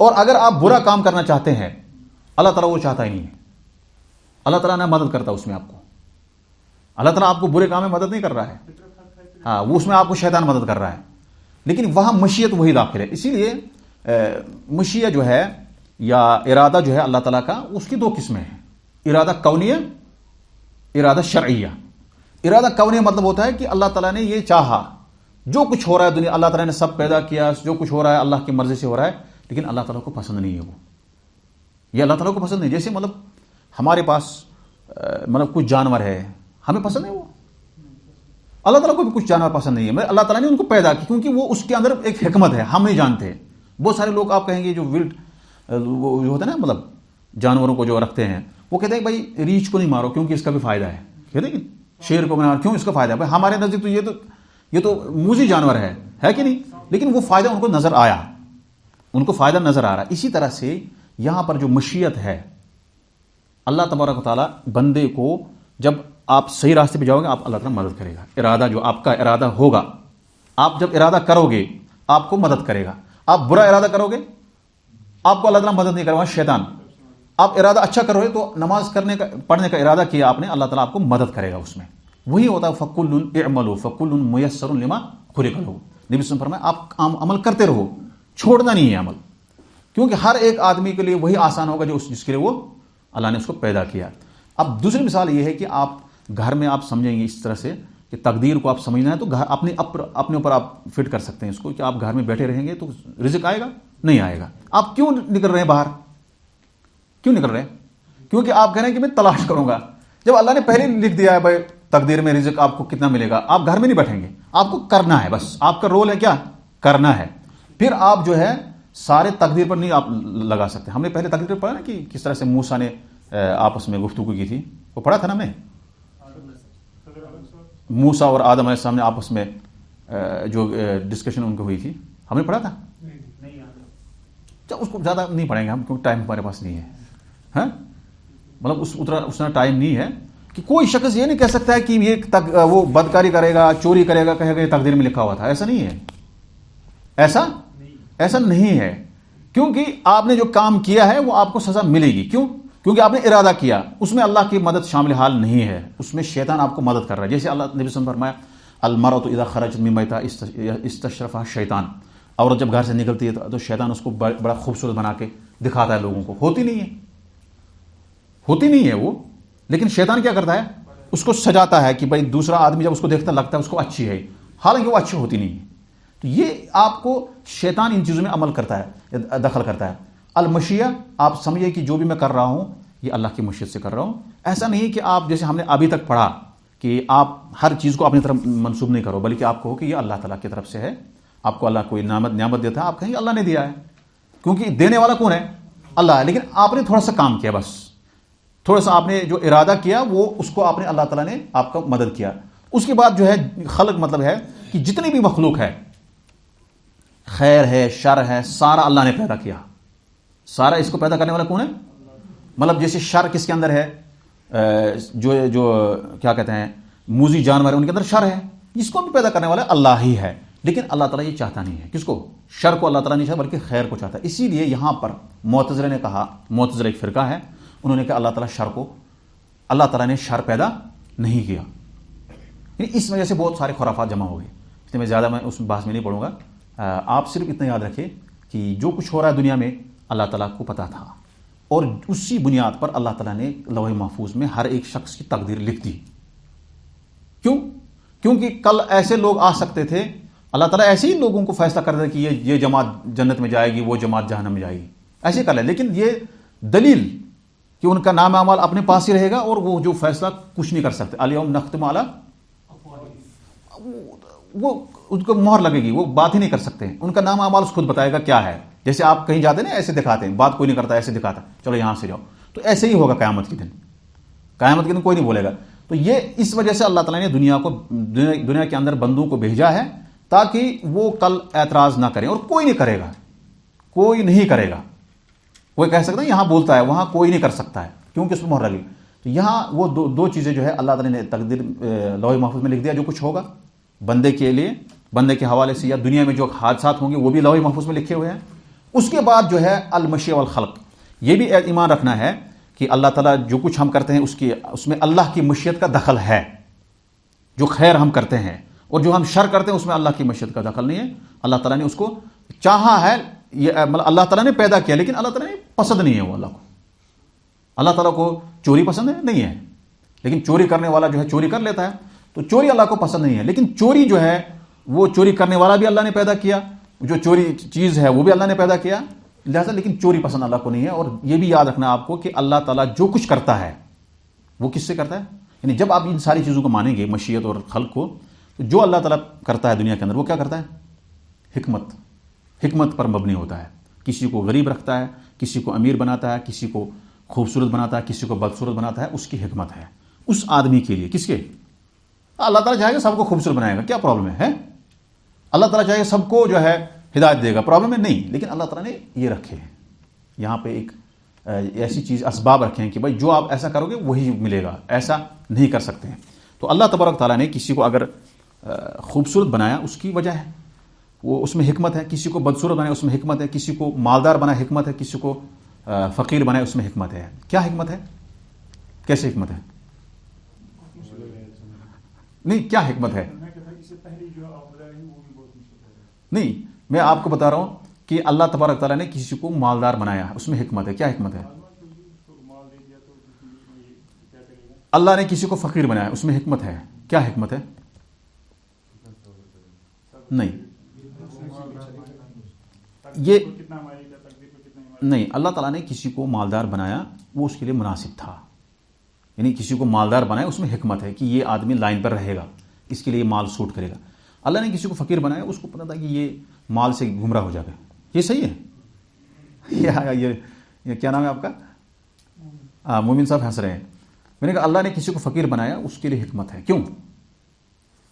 اور اگر آپ برا کام کرنا چاہتے ہیں، اللہ تعالیٰ وہ چاہتا ہی نہیں ہے. اللہ تعالیٰ نہ مدد کرتا اس میں آپ کو. اللہ تعالیٰ آپ کو برے کام میں مدد نہیں کر رہا ہے، ہاں، وہ اس میں آپ کو شیطان مدد کر رہا ہے. لیکن وہاں مشیت وہی داخل ہے. اسی لیے مشیہ جو ہے یا ارادہ جو ہے اللہ تعالیٰ کا، اس کی دو قسمیں ہیں: ارادہ کونیہ، ارادہ شرعیہ. ارادہ کونیہ مطلب ہوتا ہے کہ اللہ تعالیٰ نے یہ چاہا، جو کچھ ہو رہا ہے دنیا، اللہ تعالیٰ نے سب پیدا کیا، جو کچھ ہو رہا ہے اللہ کی مرضی سے ہو رہا ہے، لیکن اللہ تعالیٰ کو پسند نہیں ہے وہ. یہ اللہ تعالیٰ کو پسند نہیں. جیسے مطلب ہمارے پاس مطلب کچھ جانور ہے، ہمیں پسند ہے وہ، اللہ تعالیٰ کو بھی کچھ جانور پسند نہیں ہے. اللہ تعالیٰ نے ان کو پیدا کی کیونکہ وہ اس کے اندر ایک حکمت ہے، ہم نہیں جانتے. بہت سارے لوگ آپ کہیں گے جو ولڈ وہ ہوتا ہے نا، مطلب جانوروں کو جو رکھتے ہیں، وہ کہتے ہیں بھائی ریچھ کو نہیں مارو کیونکہ اس کا بھی فائدہ ہے. کہتے ہیں شیر کو مارو کیوں، اس کا فائدہ ہے. بھائی ہمارے نزدیک تو یہ تو موذی جانور ہے کہ نہیں، لیکن وہ فائدہ ان کو نظر آیا، ان کو فائدہ نظر آ رہا. اسی طرح سے یہاں پر جو مشیت ہے، اللہ تبارک و تعالیٰ بندے کو جب آپ صحیح راستے پہ جاؤ گے، آپ اللہ تعالیٰ مدد کرے گا. ارادہ جو آپ کا ارادہ ہوگا، آپ جب ارادہ کرو گے آپ کو مدد کرے گا. آپ برا ارادہ کرو گے آپ کو اللہ تعالیٰ مدد نہیں کرے گا، شیطان. آپ ارادہ اچھا کرو گے تو نماز پڑھنے کا ارادہ کیا آپ نے، اللہ تعالیٰ آپ کو مدد کرے گا اس میں. وہی ہوتا ہے فَكُلٌّ اعْمَلُوا فَكُلٌّ مُيَسَّرٌ لِمَا خُلِقَ لَهُ. نبی صلی اللہ علیہ وسلم فرمایا آپ عمل کرتے رہو، چھوڑنا نہیں ہے عمل، کیونکہ ہر ایک آدمی کے لیے وہی آسان ہوگا جس کے لیے وہ اللہ نے اس کو پیدا کیا. اب دوسری مثال یہ ہے کہ آپ گھر میں آپ سمجھیں گے اس طرح سے کہ تقدیر کو آپ سمجھنا ہے تو گھر اپنے اوپر آپ فٹ کر سکتے ہیں اس کو کہ آپ گھر میں بیٹھے رہیں گے تو رزق آئے گا؟ نہیں آئے گا. آپ کیوں نکل رہے ہیں باہر؟ کیوں نکل رہے ہیں؟ کیونکہ آپ کہہ رہے ہیں کہ میں تلاش کروں گا. جب اللہ نے پہلے لکھ دیا ہے بھائی تقدیر میں رزق آپ کو کتنا ملے گا، آپ گھر میں نہیں بیٹھیں گے، آپ کو کرنا ہے. بس آپ کا رول ہے کیا؟ کرنا ہے. پھر آپ جو ہے سارے تقدیر پر نہیں آپ لگا سکتے. ہم نے پہلے تقدیر پر پڑھا نا کہ کس طرح سے موسیٰ نے آپس میں گفتگو کی تھی، وہ پڑھا تھا نا. میں موسیٰ اور آدم علیہ السلام نے آپس میں جو ڈسکشن ان کو ہوئی تھی، ہم نے پڑھا تھا. اس کو زیادہ نہیں پڑھیں گے ہم کیونکہ ٹائم ہمارے پاس نہیں ہے. ہاں، مطلب اتنا ٹائم نہیں ہے کہ کوئی شخص یہ نہیں کہہ سکتا ہے کہ یہ وہ بدکاری کرے گا، چوری کرے گا، کہے گا یہ تقدیر میں لکھا ہوا تھا. ایسا نہیں ہے، ایسا نہیں ہے. کیونکہ آپ نے جو کام کیا ہے وہ آپ کو سزا ملے گی. کیوں؟ کیونکہ آپ نے ارادہ کیا. اس میں اللہ کی مدد شامل حال نہیں ہے، اس میں شیطان آپ کو مدد کر رہا ہے. جیسے اللہ نبی صلی اللہ علیہ وسلم فرمایا المرأۃ اذا خرجت من بیتها استشرفها الشیطان. عورت جب گھر سے نکلتی ہے تو شیطان اس کو بڑا خوبصورت بنا کے دکھاتا ہے لوگوں کو. ہوتی نہیں ہے وہ، لیکن شیطان کیا کرتا ہے؟ اس کو سجاتا ہے کہ بھائی دوسرا آدمی جب اس کو دیکھتا لگتا ہے اس کو اچھی ہے، حالانکہ وہ اچھی ہوتی نہیں ہے. تو یہ آپ کو شیطان ان چیزوں میں عمل کرتا ہے، دخل کرتا ہے. المشیہ آپ سمجھے کہ جو بھی میں کر رہا ہوں یہ اللہ کی مشیت سے کر رہا ہوں. ایسا نہیں کہ آپ جیسے ہم نے ابھی تک پڑھا کہ آپ ہر چیز کو اپنی طرف منسوب نہیں کرو، بلکہ آپ کہو کہ یہ اللہ تعالیٰ کی طرف سے ہے. آپ کو اللہ کوئی نعمت دیتا ہے، آپ کہیں اللہ نے دیا ہے، کیونکہ دینے والا کون ہے؟ اللہ ہے. لیکن آپ نے تھوڑا سا کام کیا، بس تھوڑا سا آپ نے جو ارادہ کیا وہ اس کو آپ نے اللہ تعالیٰ نے آپ کا مدد کیا. اس کے بعد جو ہے خلق مطلب ہے کہ جتنی بھی مخلوق ہے، خیر ہے شر ہے، سارا اللہ نے پیدا کیا. سارا اس کو پیدا کرنے والا کون ہے؟ مطلب جیسے شر کس کے اندر ہے؟ جو کیا کہتے ہیں موذی جانور ہے ان کے اندر شر ہے، اس کو بھی پیدا کرنے والا اللہ ہی ہے. لیکن اللہ تعالیٰ یہ چاہتا نہیں ہے. کس کو؟ شر کو اللہ تعالیٰ نہیں چاہتا بلکہ خیر کو چاہتا ہے. اسی لیے یہاں پر معتزلہ نے کہا، معتزلہ ایک فرقہ ہے، انہوں نے کہا اللہ تعالیٰ نے شر پیدا نہیں کیا. اس وجہ سے بہت سارے خرافات جمع ہو گئے. اس لیے میں اس بحث میں نہیں پڑھوں گا. آپ صرف اتنا یاد رکھیں کہ جو کچھ ہو رہا ہے دنیا میں اللہ تعالیٰ کو پتہ تھا، اور اسی بنیاد پر اللہ تعالیٰ نے لوح محفوظ میں ہر ایک شخص کی تقدیر لکھ دی. کیونکہ کل ایسے لوگ آ سکتے تھے، اللہ تعالیٰ ایسے ہی لوگوں کو فیصلہ کر دے کہ یہ جماعت جنت میں جائے گی، وہ جماعت جہنم میں جائے گی، ایسے کر لے. لیکن یہ دلیل کہ ان کا نام اعمال اپنے پاس ہی رہے گا اور وہ جو فیصلہ کچھ نہیں کر سکتے. الیوم نختم علی، وہ ان کو مہر لگے گی، وہ بات ہی نہیں کر سکتے. ان کا نام اعمال خود بتائے گا کیا ہے. جیسے آپ کہیں جاتے ہیں نا، ایسے دکھاتے ہیں، بات کوئی نہیں کرتا، ایسے دکھاتا چلو یہاں سے جاؤ. تو ایسے ہی ہوگا قیامت کے دن. قیامت کے دن کوئی نہیں بولے گا. تو یہ اس وجہ سے اللہ تعالیٰ نے دنیا کے اندر بندوں کو بھیجا ہے تاکہ وہ کل اعتراض نہ کریں. اور کوئی نہیں کرے گا، کوئی نہیں کرے گا. کوئی کہہ سکتا ہے یہاں بولتا ہے، وہاں کوئی نہیں کر سکتا ہے کیونکہ اس میں مہر لگی. تو یہاں وہ دو چیزیں جو ہے اللہ تعالیٰ نے تقدیر لوح محفوظ میں لکھ دیا. جو کچھ ہوگا بندے کے لیے، بندے کے حوالے سے، یا دنیا میں جو حادثات ہوں گے وہ بھی لوح محفوظ میں لکھے ہوئے ہیں. اس کے بعد جو ہے المشیع والخلق، یہ بھی ایمان رکھنا ہے کہ اللہ تعالیٰ جو کچھ ہم کرتے ہیں اس میں اللہ کی مشیت کا دخل ہے. جو خیر ہم کرتے ہیں اور جو ہم شر کرتے ہیں اس میں اللہ کی مشیت کا دخل نہیں ہے. اللہ تعالیٰ نے اس کو چاہا ہے، یہ مطلب اللہ تعالیٰ نے پیدا کیا، لیکن اللہ تعالیٰ نے پسند نہیں ہے وہ اللہ کو. اللہ تعالیٰ کو چوری پسند ہے نہیں ہے، لیکن چوری کرنے والا جو ہے چوری کر لیتا ہے. تو چوری اللہ کو پسند نہیں ہے، لیکن چوری جو ہے وہ چوری کرنے والا بھی اللہ نے پیدا کیا، جو چوری چیز ہے وہ بھی اللہ نے پیدا کیا. لہٰذا لیکن چوری پسند اللہ کو نہیں ہے. اور یہ بھی یاد رکھنا آپ کو کہ اللہ تعالیٰ جو کچھ کرتا ہے وہ کس سے کرتا ہے. یعنی جب آپ ان ساری چیزوں کو مانیں گے، مشیت اور خلق کو، تو جو اللہ تعالیٰ کرتا ہے دنیا کے اندر وہ کیا کرتا ہے؟ حکمت پر مبنی ہوتا ہے. کسی کو غریب رکھتا ہے، کسی کو امیر بناتا ہے، کسی کو خوبصورت بناتا ہے، کسی کو بدصورت بناتا ہے. اس کی حکمت ہے اس آدمی کے لیے. کس کے؟ اللہ تعالیٰ چاہے گا سب کو خوبصورت بنائے گا، کیا پرابلم ہے؟ اللہ تعالیٰ چاہے گا سب کو جو ہے ہدایت دے گا، پرابلم ہے نہیں. لیکن اللہ تعالیٰ نے یہ رکھے ہیں یہاں پہ ایک ایسی چیز، اسباب رکھے ہیں کہ بھائی جو آپ ایسا کرو گے وہی ملے گا، ایسا نہیں کر سکتے ہیں. تو اللہ تبارک تعالیٰ نے کسی کو اگر خوبصورت بنایا اس کی وجہ ہے، وہ اس میں حکمت ہے. کسی کو بدصورت بنایا اس میں حکمت ہے. کسی کو مالدار بنایا حکمت ہے. کسی کو فقیر بنایا اس میں حکمت ہے. کیا حکمت ہے؟ کیسے حکمت ہے؟ نہیں، کیا حکمت ہے؟ نہیں، میں آپ کو بتا رہا ہوں کہ اللہ تبارک تعالیٰ نے کسی کو مالدار بنایا، اس میں حکمت ہے. کیا حکمت ہے؟ اللہ نے کسی کو فقیر بنایا، اس میں حکمت ہے. کیا حکمت ہے؟ نہیں، یہ نہیں. اللہ تعالیٰ نے کسی کو مالدار بنایا، وہ اس کے لیے مناسب تھا. یعنی کسی کو مالدار بنایا اس میں حکمت ہے کہ یہ آدمی لائن پر رہے گا، اس کے لیے مال سوٹ کرے گا. اللہ نے کسی کو فقیر بنایا، اس کو پتا تھا کہ یہ مال سے گمراہ ہو جائے گا. یہ صحیح ہے؟ یہ کیا نام ہے آپ کا؟ مومن صاحب ہنس رہے ہیں. میں نے کہا اللہ نے کسی کو فقیر بنایا، اس کے لیے حکمت ہے. کیوں؟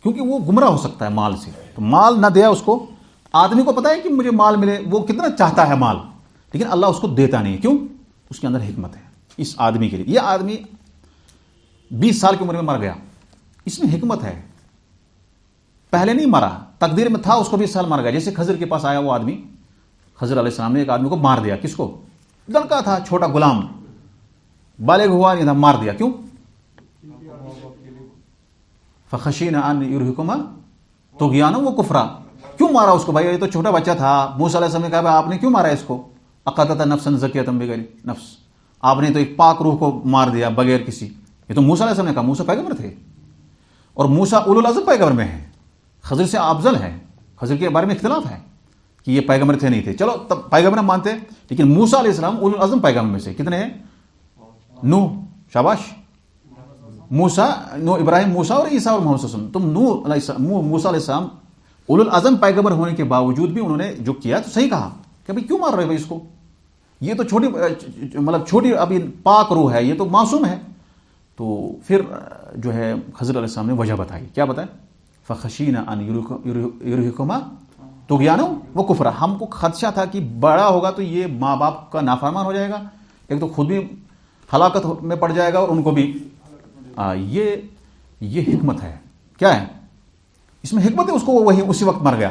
کیونکہ وہ گمراہ ہو سکتا ہے مال سے. تو مال نہ دیا اس کو. آدمی کو پتا ہے کہ مجھے مال ملے، وہ کتنا چاہتا ہے مال، لیکن اللہ اس کو دیتا نہیں. کیوں؟ اس کے اندر حکمت ہے اس آدمی کے لیے. یہ آدمی 20 سال کی عمر میں مر گیا، اس میں حکمت ہے. پہلے نہیں مرا، تقدیر میں تھا، اس کو 20 سال مر گیا. جیسے خضر کے پاس آیا وہ آدمی، خضر علیہ السلام نے ایک آدمی کو مار دیا. کس کو؟ لڑکا تھا، چھوٹا غلام، بالغ ہوا نہیں تھا، مار دیا. کیوں؟ فخشینا ان یرہقما طغیانا وکفرا. کیوں مارا اس کو؟ بھائی یہ تو چھوٹا بچہ تھا. موسیٰ علیہ السلام نے کہا آپ نے کیوں مارا اس کو؟ اقتلت نفسا زکیۃ بغیر نفس. آپ نے تو ایک پاک روح کو مار دیا بغیر کسی. یہ تو موسیٰ علیہ السلام نے کہا. موسیٰ پیغمبر تھے اور موسیٰ اولو العزم پیغمبر میں ہے، خضر سے افضل ہے. خضر کے بارے میں اختلاف ہے کہ یہ پیغمبر تھے نہیں تھے. چلو تب پیغمبر مانتے، لیکن موسیٰ علیہ السلام اولو العزم پیغمبر میں سے کتنے ہیں؟ نوح، شاباش، موسیٰ، نو، ابراہیم، موسیٰ اور عیسیٰ اور محمد صلی اللہ علیہ وسلم. تم موسیٰ علیہ السلام اولو العزم پیغمبر ہونے کے باوجود بھی انہوں نے جو کیا تو صحیح کہا کہ بھائی کیوں مار رہے بھائی اس کو؟ یہ تو چھوٹی ابھی پاک روح ہے، یہ تو معصوم ہے. تو پھر جو ہے خضر علیہ السلام نے وجہ بتائی. کیا بتایا؟ فخشینا ان یرہقما طغیانا وکفرا. ہم کو خدشہ تھا کہ بڑا ہوگا تو یہ ماں باپ کا نافرمان ہو جائے گا، ایک تو خود بھی ہلاکت میں پڑ جائے گا اور ان کو بھی. یہ حکمت ہے. کیا ہے؟ اس میں حکمت ہے، اس کو وہی اسی وقت مر گیا.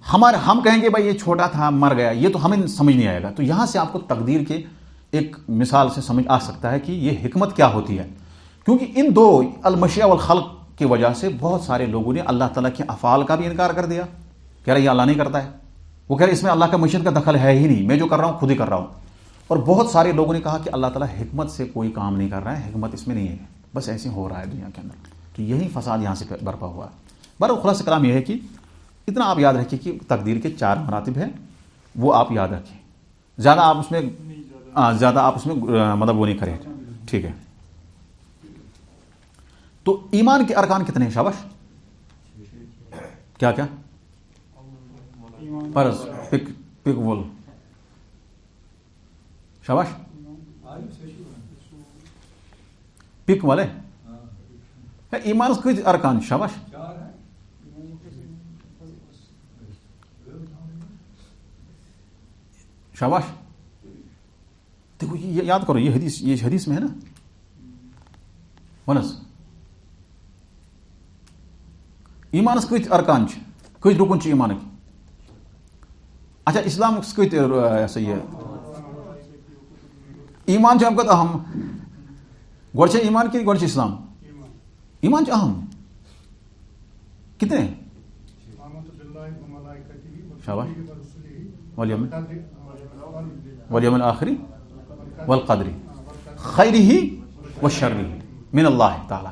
ہم کہیں گے بھائی یہ چھوٹا تھا مر گیا، یہ تو ہمیں سمجھ نہیں آئے گا. تو یہاں سے آپ کو تقدیر کے ایک مثال سے سمجھ آ سکتا ہے کہ یہ حکمت کیا ہوتی ہے. کیونکہ ان دو المشیہ والخلق کی وجہ سے بہت سارے لوگوں نے اللہ تعالیٰ کے افعال کا بھی انکار کر دیا. کہہ رہا یہ اللہ نہیں کرتا ہے، وہ کہہ رہے اس میں اللہ کا مشیت کا دخل ہے ہی نہیں، میں جو کر رہا ہوں خود ہی کر رہا ہوں. اور بہت سارے لوگوں نے کہا کہ اللہ تعالیٰ حکمت سے کوئی کام نہیں کر رہا ہے، حکمت اس میں نہیں ہے، بس ایسے ہو رہا ہے دنیا کے اندر. تو یہی فساد یہاں سے برپا ہوا. بہرحال خلاصہ کلام یہ ہے کہ اتنا آپ یاد رکھیں کہ تقدیر کے 4 مراتب ہیں، وہ آپ یاد رکھیں. زیادہ آپ اس میں مطلب وہ نہیں کریں. ٹھیک ہے. تو ایمان کے ارکان کتنے ہیں شاباش؟ کیا فرض پک بول شاباش پک والے ایمان کت ارکان شاباش؟ شاباش. دیکھو یہ یاد کرو، یہ حدیث میں ہے نا ونس ایمانس کت ارکان کت رکن ایمانک. اچھا اسلام کت یہ ایمان ہم کت اہم گوڑ ایمان کی گوڑ اسلام؟ ایمان اہم کتنے؟ شاباش. والیوم الآخری والقدری خیرہ وشرہ من اللہ تعالی.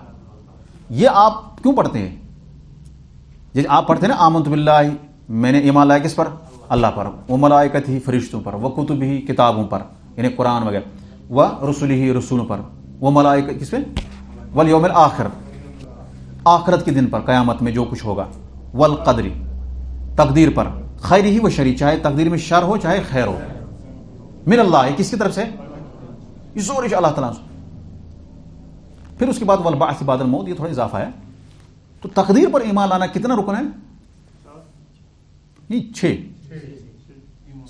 یہ آپ کیوں پڑھتے ہیں؟ جیسے آپ پڑھتے ہیں نا آمنت باللہ، میں نے ایمان لایا کس پر؟ اللہ پر، و ملائکتہ فرشتوں پر، و کتبہ کتابوں پر یعنی قرآن وغیرہ، و رسلہ رسولوں پر، و ملائکہ کس پہ؟ والیوم الآخر آخرت کے دن پر، قیامت میں جو کچھ ہوگا، والقدری تقدیر پر، خیرہ و شرہ چاہے تقدیر میں شر ہو چاہے خیر ہو، من اللہ کس کی طرف سے؟ یہ اللہ تعالیٰ. پھر اس کے بعد والبعث بعد الموت، یہ تھوڑا اضافہ ہے. تو تقدیر پر ایمان لانا کتنا رکن ہے؟ یہ 6.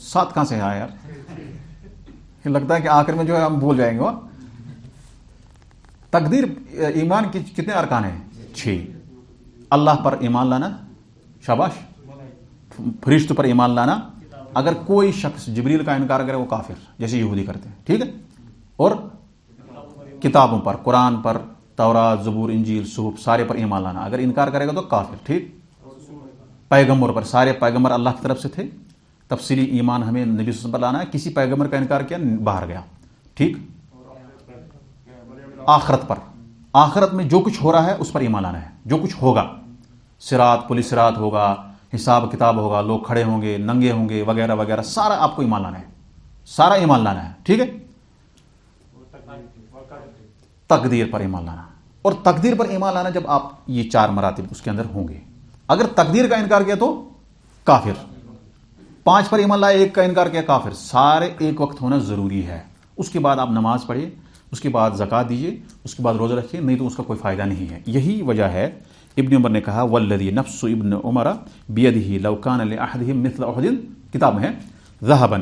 7 کہاں سے آیا یار؟ لگتا ہے کہ آخر میں جو ہے ہم بھول جائیں گے. تقدیر ایمان کی کتنے ارکان ہیں؟ 6. اللہ پر ایمان لانا شاباش. فرشتوں پر ایمان لانا، اگر کوئی شخص جبریل کا انکار کرے وہ کافر، جیسے یہودی کرتے ہیں. ٹھیک ہے. اور کتابوں پر، قرآن پر، تورات، زبور، انجیل، صحف سارے پر ایمان لانا، اگر انکار کرے گا تو کافر. ٹھیک. پیغمبر پر، سارے پیغمبر اللہ کی طرف سے تھے، تفصیلی ایمان ہمیں نبی صلی اللہ علیہ وسلم پر لانا ہے. کسی پیغمبر کا انکار کیا باہر گیا. ٹھیک. آخرت پر، آخرت میں جو کچھ ہو رہا ہے اس پر ایمان لانا ہے، جو کچھ ہوگا، صراط پولیس صراط ہوگا، حساب کتاب ہوگا، لوگ کھڑے ہوں گے، ننگے ہوں گے وغیرہ وغیرہ، سارا آپ کو ایمان لانا ہے، سارا ایمان لانا ہے. ٹھیک ہے. تقدیر پر ایمان لانا، اور تقدیر پر ایمان لانا جب آپ یہ 4 مراتب اس کے اندر ہوں گے. اگر تقدیر کا انکار کیا تو کافر. 5 پر ایمان لائے، 1 کا انکار کیا کافر. سارے ایک وقت ہونا ضروری ہے. اس کے بعد آپ نماز پڑھیے، اس کے بعد زکوٰۃ دیجیے، اس کے بعد روزہ رکھیے، نہیں تو اس کا کوئی فائدہ نہیں ہے. یہی وجہ ہے ابن عمر نے کہا والذی نفس ابن عمر بیدہ لو کان لأحدہم مثل احد، کتاب میں ہے، ذهبا،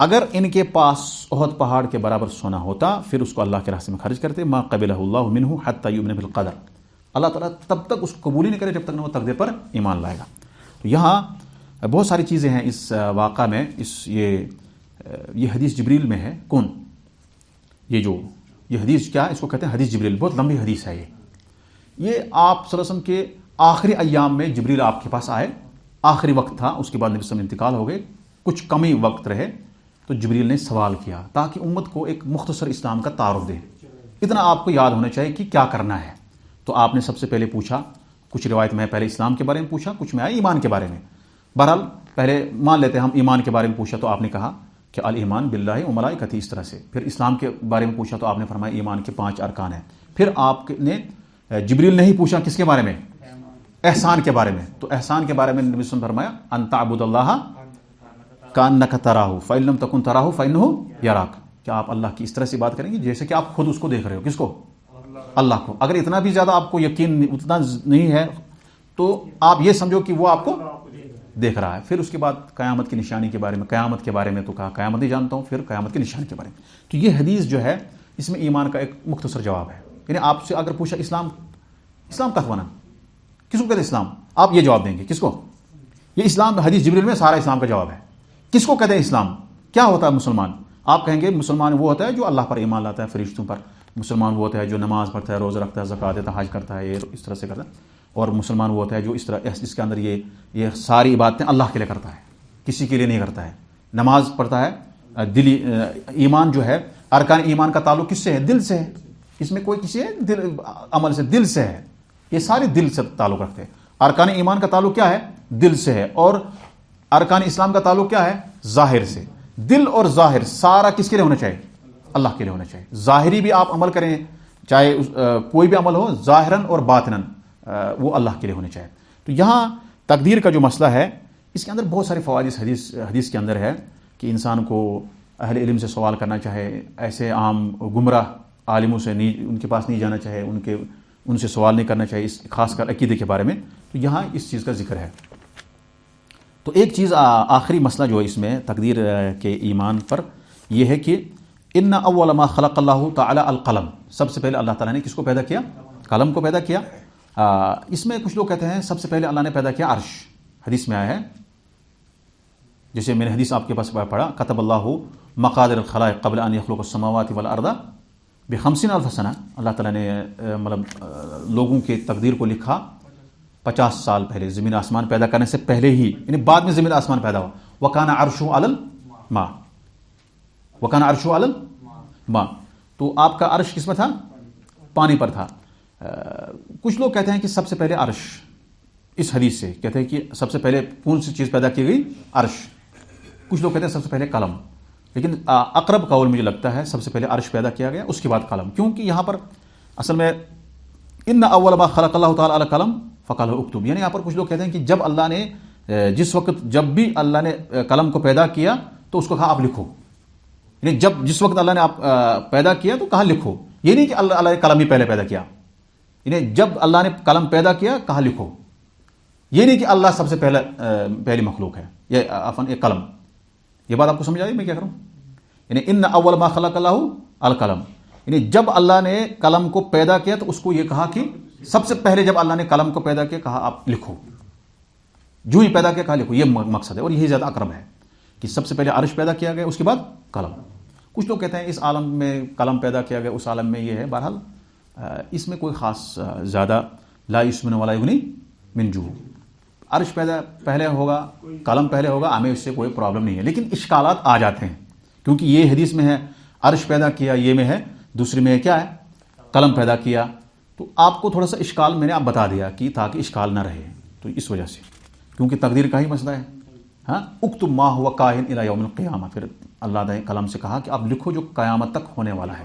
اگر ان کے پاس احد پہاڑ کے برابر سونا ہوتا پھر اس کو اللہ کے راستے میں خرچ کرتے، ما قبلہ اللہ منہ حتی یؤمن بالقدر، اللہ تعالیٰ تب تک اس کو قبول ہی نہیں کرے جب تک نہ وہ تقدیر پر ایمان لائے گا. تو یہاں بہت ساری چیزیں ہیں اس واقعہ میں. یہ حدیث جبریل میں ہے. کون یہ حدیث کیا ہے؟ اس کو کہتے ہیں حدیث جبریل. بہت لمبی حدیث ہے. یہ آپ صلی اللہ علیہ وسلم کے آخری ایام میں جبریل آپ کے پاس آئے، آخری وقت تھا، اس کے بعد نبی صلی اللہ علیہ وسلم انتقال ہو گئے، کچھ کم ہی وقت رہے، تو جبریل نے سوال کیا تاکہ امت کو ایک مختصر اسلام کا تعارف دے. اتنا آپ کو یاد ہونا چاہیے کہ کیا کرنا ہے. تو آپ نے سب سے پہلے پوچھا، کچھ روایت میں پہلے اسلام کے بارے میں پوچھا، کچھ میں آیا ایمان کے بارے میں. بہرحال پہلے مان لیتے ہیں ہم ایمان کے بارے میں پوچھا تو آپ نے کہا کہ الایمان باللہ و ملائکتہ، اس طرح سے. پھر اسلام کے بارے میں پوچھا تو آپ نے فرمایا ایمان کے 5 ارکان ہیں. پھر آپ نے جبریل نے ہی پوچھا کس کے بارے میں؟ احسان کے بارے میں. تو احسان کے بارے میں نبی صلی اللہ علیہ وسلم فرمایا ان تعبد اللہ کانک تراہ فإن لم تکن تراہ فإنہ یراک، کہ آپ اللہ کی اس طرح سے بات کریں گے جیسے کہ آپ خود اس کو دیکھ رہے ہو. کس کو؟ اللہ کو. اگر اتنا بھی زیادہ آپ کو یقین اتنا نہیں ہے تو آپ یہ سمجھو کہ وہ آپ کو دیکھ رہا ہے. پھر اس کے بعد قیامت کی نشانی کے بارے میں، قیامت کے بارے میں تو کہا قیامت ہی جانتا ہوں، پھر قیامت کی نشانی کے بارے میں. تو یہ حدیث جو ہے اس میں ایمان کا ایک مختصر جواب ہے. یعنی آپ سے اگر پوچھا اسلام کہت ونا کس کو کہتے ہیں اسلام؟ آپ یہ جواب دیں گے کس کو؟ یہ اسلام حدیث جبریل میں سارا اسلام کا جواب ہے. کس کو کہتے ہیں اسلام؟ کیا ہوتا ہے مسلمان؟ آپ کہیں گے مسلمان وہ ہوتا ہے جو اللہ پر ایمان لاتا ہے، فرشتوں پر. مسلمان وہ ہوتا ہے جو نماز پڑھتا ہے، روزہ رکھتا ہے، زکوٰۃ دیتا ہے، حج کرتا ہے، یہ اس طرح سے کرتا ہے. اور مسلمان وہ ہوتا ہے جو اس طرح اس کے اندر یہ ساری عبادتیں اللہ کے لیے کرتا ہے، کسی کے لیے نہیں کرتا ہے. نماز پڑھتا ہے، دلی ایمان جو ہے، ارکان ایمان کا تعلق کس سے ہے؟ دل سے ہے. اس میں کوئی کسی دل عمل سے، دل سے ہے. یہ سارے دل سے تعلق رکھتے ہیں. ارکان ایمان کا تعلق کیا ہے؟ دل سے ہے. اور ارکان اسلام کا تعلق کیا ہے؟ ظاہر سے. دل اور ظاہر سارا کس کے لیے ہونا چاہیے؟ اللہ کے لیے ہونا چاہیے. ظاہری بھی آپ عمل کریں، چاہے کوئی بھی عمل ہو، ظاہراً اور باطناً وہ اللہ کے لیے ہونے چاہیے. تو یہاں تقدیر کا جو مسئلہ ہے، اس کے اندر بہت سارے فوائد حدیث کے اندر ہے کہ انسان کو اہل علم سے سوال کرنا چاہے، ایسے عام گمراہ عالموں سے نہیں، ان کے پاس نہیں جانا چاہے، ان سے سوال نہیں کرنا چاہیے، خاص کر عقیدے کے بارے میں. تو یہاں اس چیز کا ذکر ہے. تو ایک چیز آخری مسئلہ جو ہے اس میں تقدیر کے ایمان پر یہ ہے کہ ان اول ما خلق اللہ تعالی القلم. سب سے پہلے اللہ تعالیٰ نے کس کو پیدا کیا؟ قلم کو پیدا کیا. اس میں کچھ لوگ کہتے ہیں سب سے پہلے اللہ نے پیدا کیا عرش. حدیث میں آیا ہے، جیسے میں نے حدیث آپ کے پاس پڑھا، کتب اللہ مقادر الخلائق قبل ان يخلق السماوات والارض ب50,000 سنہ. اللہ تعالیٰ نے مطلب لوگوں کے تقدیر کو لکھا 50 سال پہلے، زمین آسمان پیدا کرنے سے پہلے ہی، یعنی بعد میں زمین آسمان پیدا ہوا. وَكَانَ عَرْشُهُ عَلَى الْمَاءِ، وَكَانَ عَرْشُهُ عَلَى الْمَاءِ. تو آپ کا عرش کس میں تھا؟ پانی پر تھا. کچھ لوگ کہتے ہیں کہ سب سے پہلے عرش، اس حدیث سے کہتے ہیں کہ سب سے پہلے کون سی چیز پیدا کی گئی؟ عرش. کچھ لوگ کہتے ہیں سب سے پہلے قلم. لیکن اقرب قول مجھے لگتا ہے سب سے پہلے عرش پیدا کیا گیا، اس کے بعد قلم. کیونکہ یہاں پر اصل میں ان اول ما خلق اللہ تعالی القلم فقال اکتب، یعنی یہاں پر کچھ لوگ کہتے ہیں کہ جب اللہ نے جس وقت جب بھی اللہ نے قلم کو پیدا کیا تو اس کو کہا آپ لکھو. یعنی جس وقت اللہ نے پیدا کیا تو کہا لکھو. یہ نہیں کہ اللہ نے قلم ہی پہلے پیدا کیا. یعنی جب اللہ نے قلم پیدا کیا کہا لکھو. یہ نہیں کہ اللہ سب سے پہلی مخلوق ہے یہ قلم. یہ بات آپ کو سمجھ آئی میں کیا کروں؟ یعنی ان اول ما خلق اللہ القلم، یعنی جب اللہ نے قلم کو پیدا کیا تو اس کو یہ کہا کہ سب سے پہلے جب اللہ نے قلم کو پیدا کیا کہا آپ لکھو. جو ہی پیدا کیا کہا لکھو. یہ مقصد ہے اور یہی زیادہ اقرب ہے کہ سب سے پہلے عرش پیدا کیا گیا، اس کے بعد قلم. کچھ لوگ کہتے ہیں اس عالم میں قلم پیدا کیا گیا، اس عالم میں یہ ہے. بہرحال اس میں کوئی خاص زیادہ لا یسمن ولا یغنی من جوع. عرش پہلے ہوگا، قلم پہلے ہوگا، ہمیں اس سے کوئی پرابلم نہیں ہے. لیکن اشکالات آ جاتے ہیں کیونکہ یہ حدیث میں ہے عرش پیدا کیا، یہ میں ہے دوسری میں کیا ہے قلم پیدا کیا. تو آپ کو تھوڑا سا اشکال میں نے آپ بتا دیا کہ تاکہ اشکال نہ رہے. تو اس وجہ سے کیونکہ تقدیر کا ہی مسئلہ ہے. ہاں اکتب ما هو کائن الی یوم القیامہ، پھر اللہ نے قلم سے کہا کہ آپ لکھو جو قیامت تک ہونے والا ہے.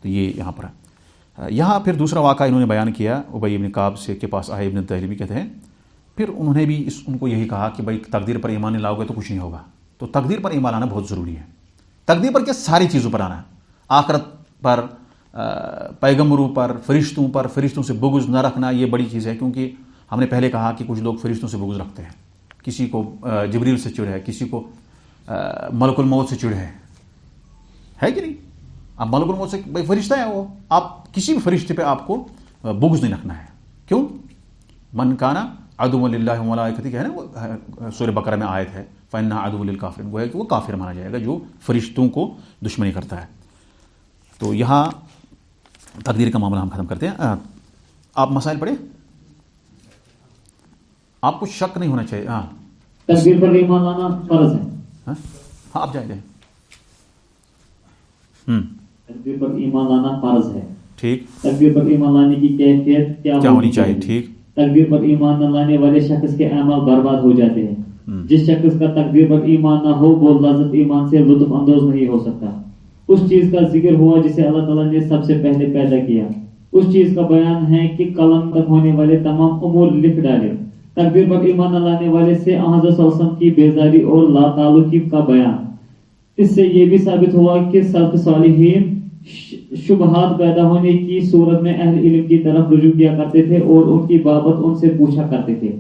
تو یہ یہاں پر ہے. یہاں پھر دوسرا واقعہ انہوں نے بیان کیا، ابی بن کعب سے کے پاس آئے ابن دہلوی کہتے ہیں، پھر انہوں نے بھی ان کو یہی کہا کہ بھائی تقدیر پر ایمان نہیں لاؤ گے تو کچھ نہیں ہوگا. تو تقدیر پر ایمان آنا بہت ضروری ہے. تقدیر پر کیا؟ ساری چیزوں پر آنا ہے. آخرت پر، پیغمبروں پر، فرشتوں سے بغض نہ رکھنا یہ بڑی چیز ہے. کیونکہ ہم نے پہلے کہا کہ کچھ لوگ فرشتوں سے بغض رکھتے ہیں. کسی کو جبریل سے چڑ ہے، کسی کو ملک الموت سے چڑ ہے کہ نہیں؟ اب ملک الموت سے بھائی فرشتہ ہے وہ، آپ کسی بھی فرشتے پہ آپ کو بغض نہیں رکھنا ہے. کیوں؟ من کانا عدو للہ وملائکتہ ہے نا، وہ سورہ بقرہ میں آیت ہے فإنہ عدو للکافرین، وہ ہے کہ وہ کافر مانا جائے گا جو فرشتوں کو دشمنی کرتا ہے. تو یہاں تقدیر کا معاملہ ہم ختم کرتے ہیں. آپ مسائل پڑھیں، آپ کو شک نہیں ہونا چاہیے. ہاں تقدیر پر ایمان لانا فرض ہے. ہاں آپ جائیں. تقدیر پر ایمان لانا فرض ہے. ٹھیک. تقدیر پر ایمان لانے کی کیفیت کیا ہونی چاہیے؟ ٹھیک. تقدیر پر ایمان نہ لانے والے شخص کے اعمال برباد ہو جاتے ہیں. جس شخص کا تقدیر پر ایمان نہ ہو وہ لذت ایمان سے لطف اندوز نہیں ہو سکتا. اس چیز کا ذکر ہوا جسے اللہ تعالیٰ نے سب سے پہلے پیدا کیا. اس چیز کا بیان ہے کہ قلم تک ہونے والے تمام امور لکھ ڈالے. تقدیر پر ایمان نہ لانے والے سے حضرت صلی اللہ علیہ وسلم کی بیزاری اور لا تعلقی کا بیان. اس سے یہ بھی ثابت ہوا کہ سلف صالحین شبہات پیدا ہونے کی صورت میں اہل علم کی طرف رجوع کیا کرتے تھے اور ان کی بابت ان سے پوچھا کرتے تھے.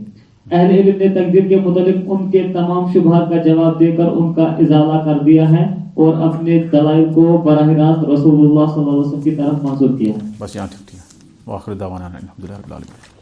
اہل علم نے تقدیر کے متعلق ان کے تمام شبہات کا جواب دے کر ان کا ازالہ کر دیا ہے اور اپنے دلائل کو براہ راست رسول اللہ صلی اللہ علیہ وسلم کی طرف منسوب کیا. بس یہاں ٹھیک ہے. وآخر دعوانا الحمدللہ رب العالمین.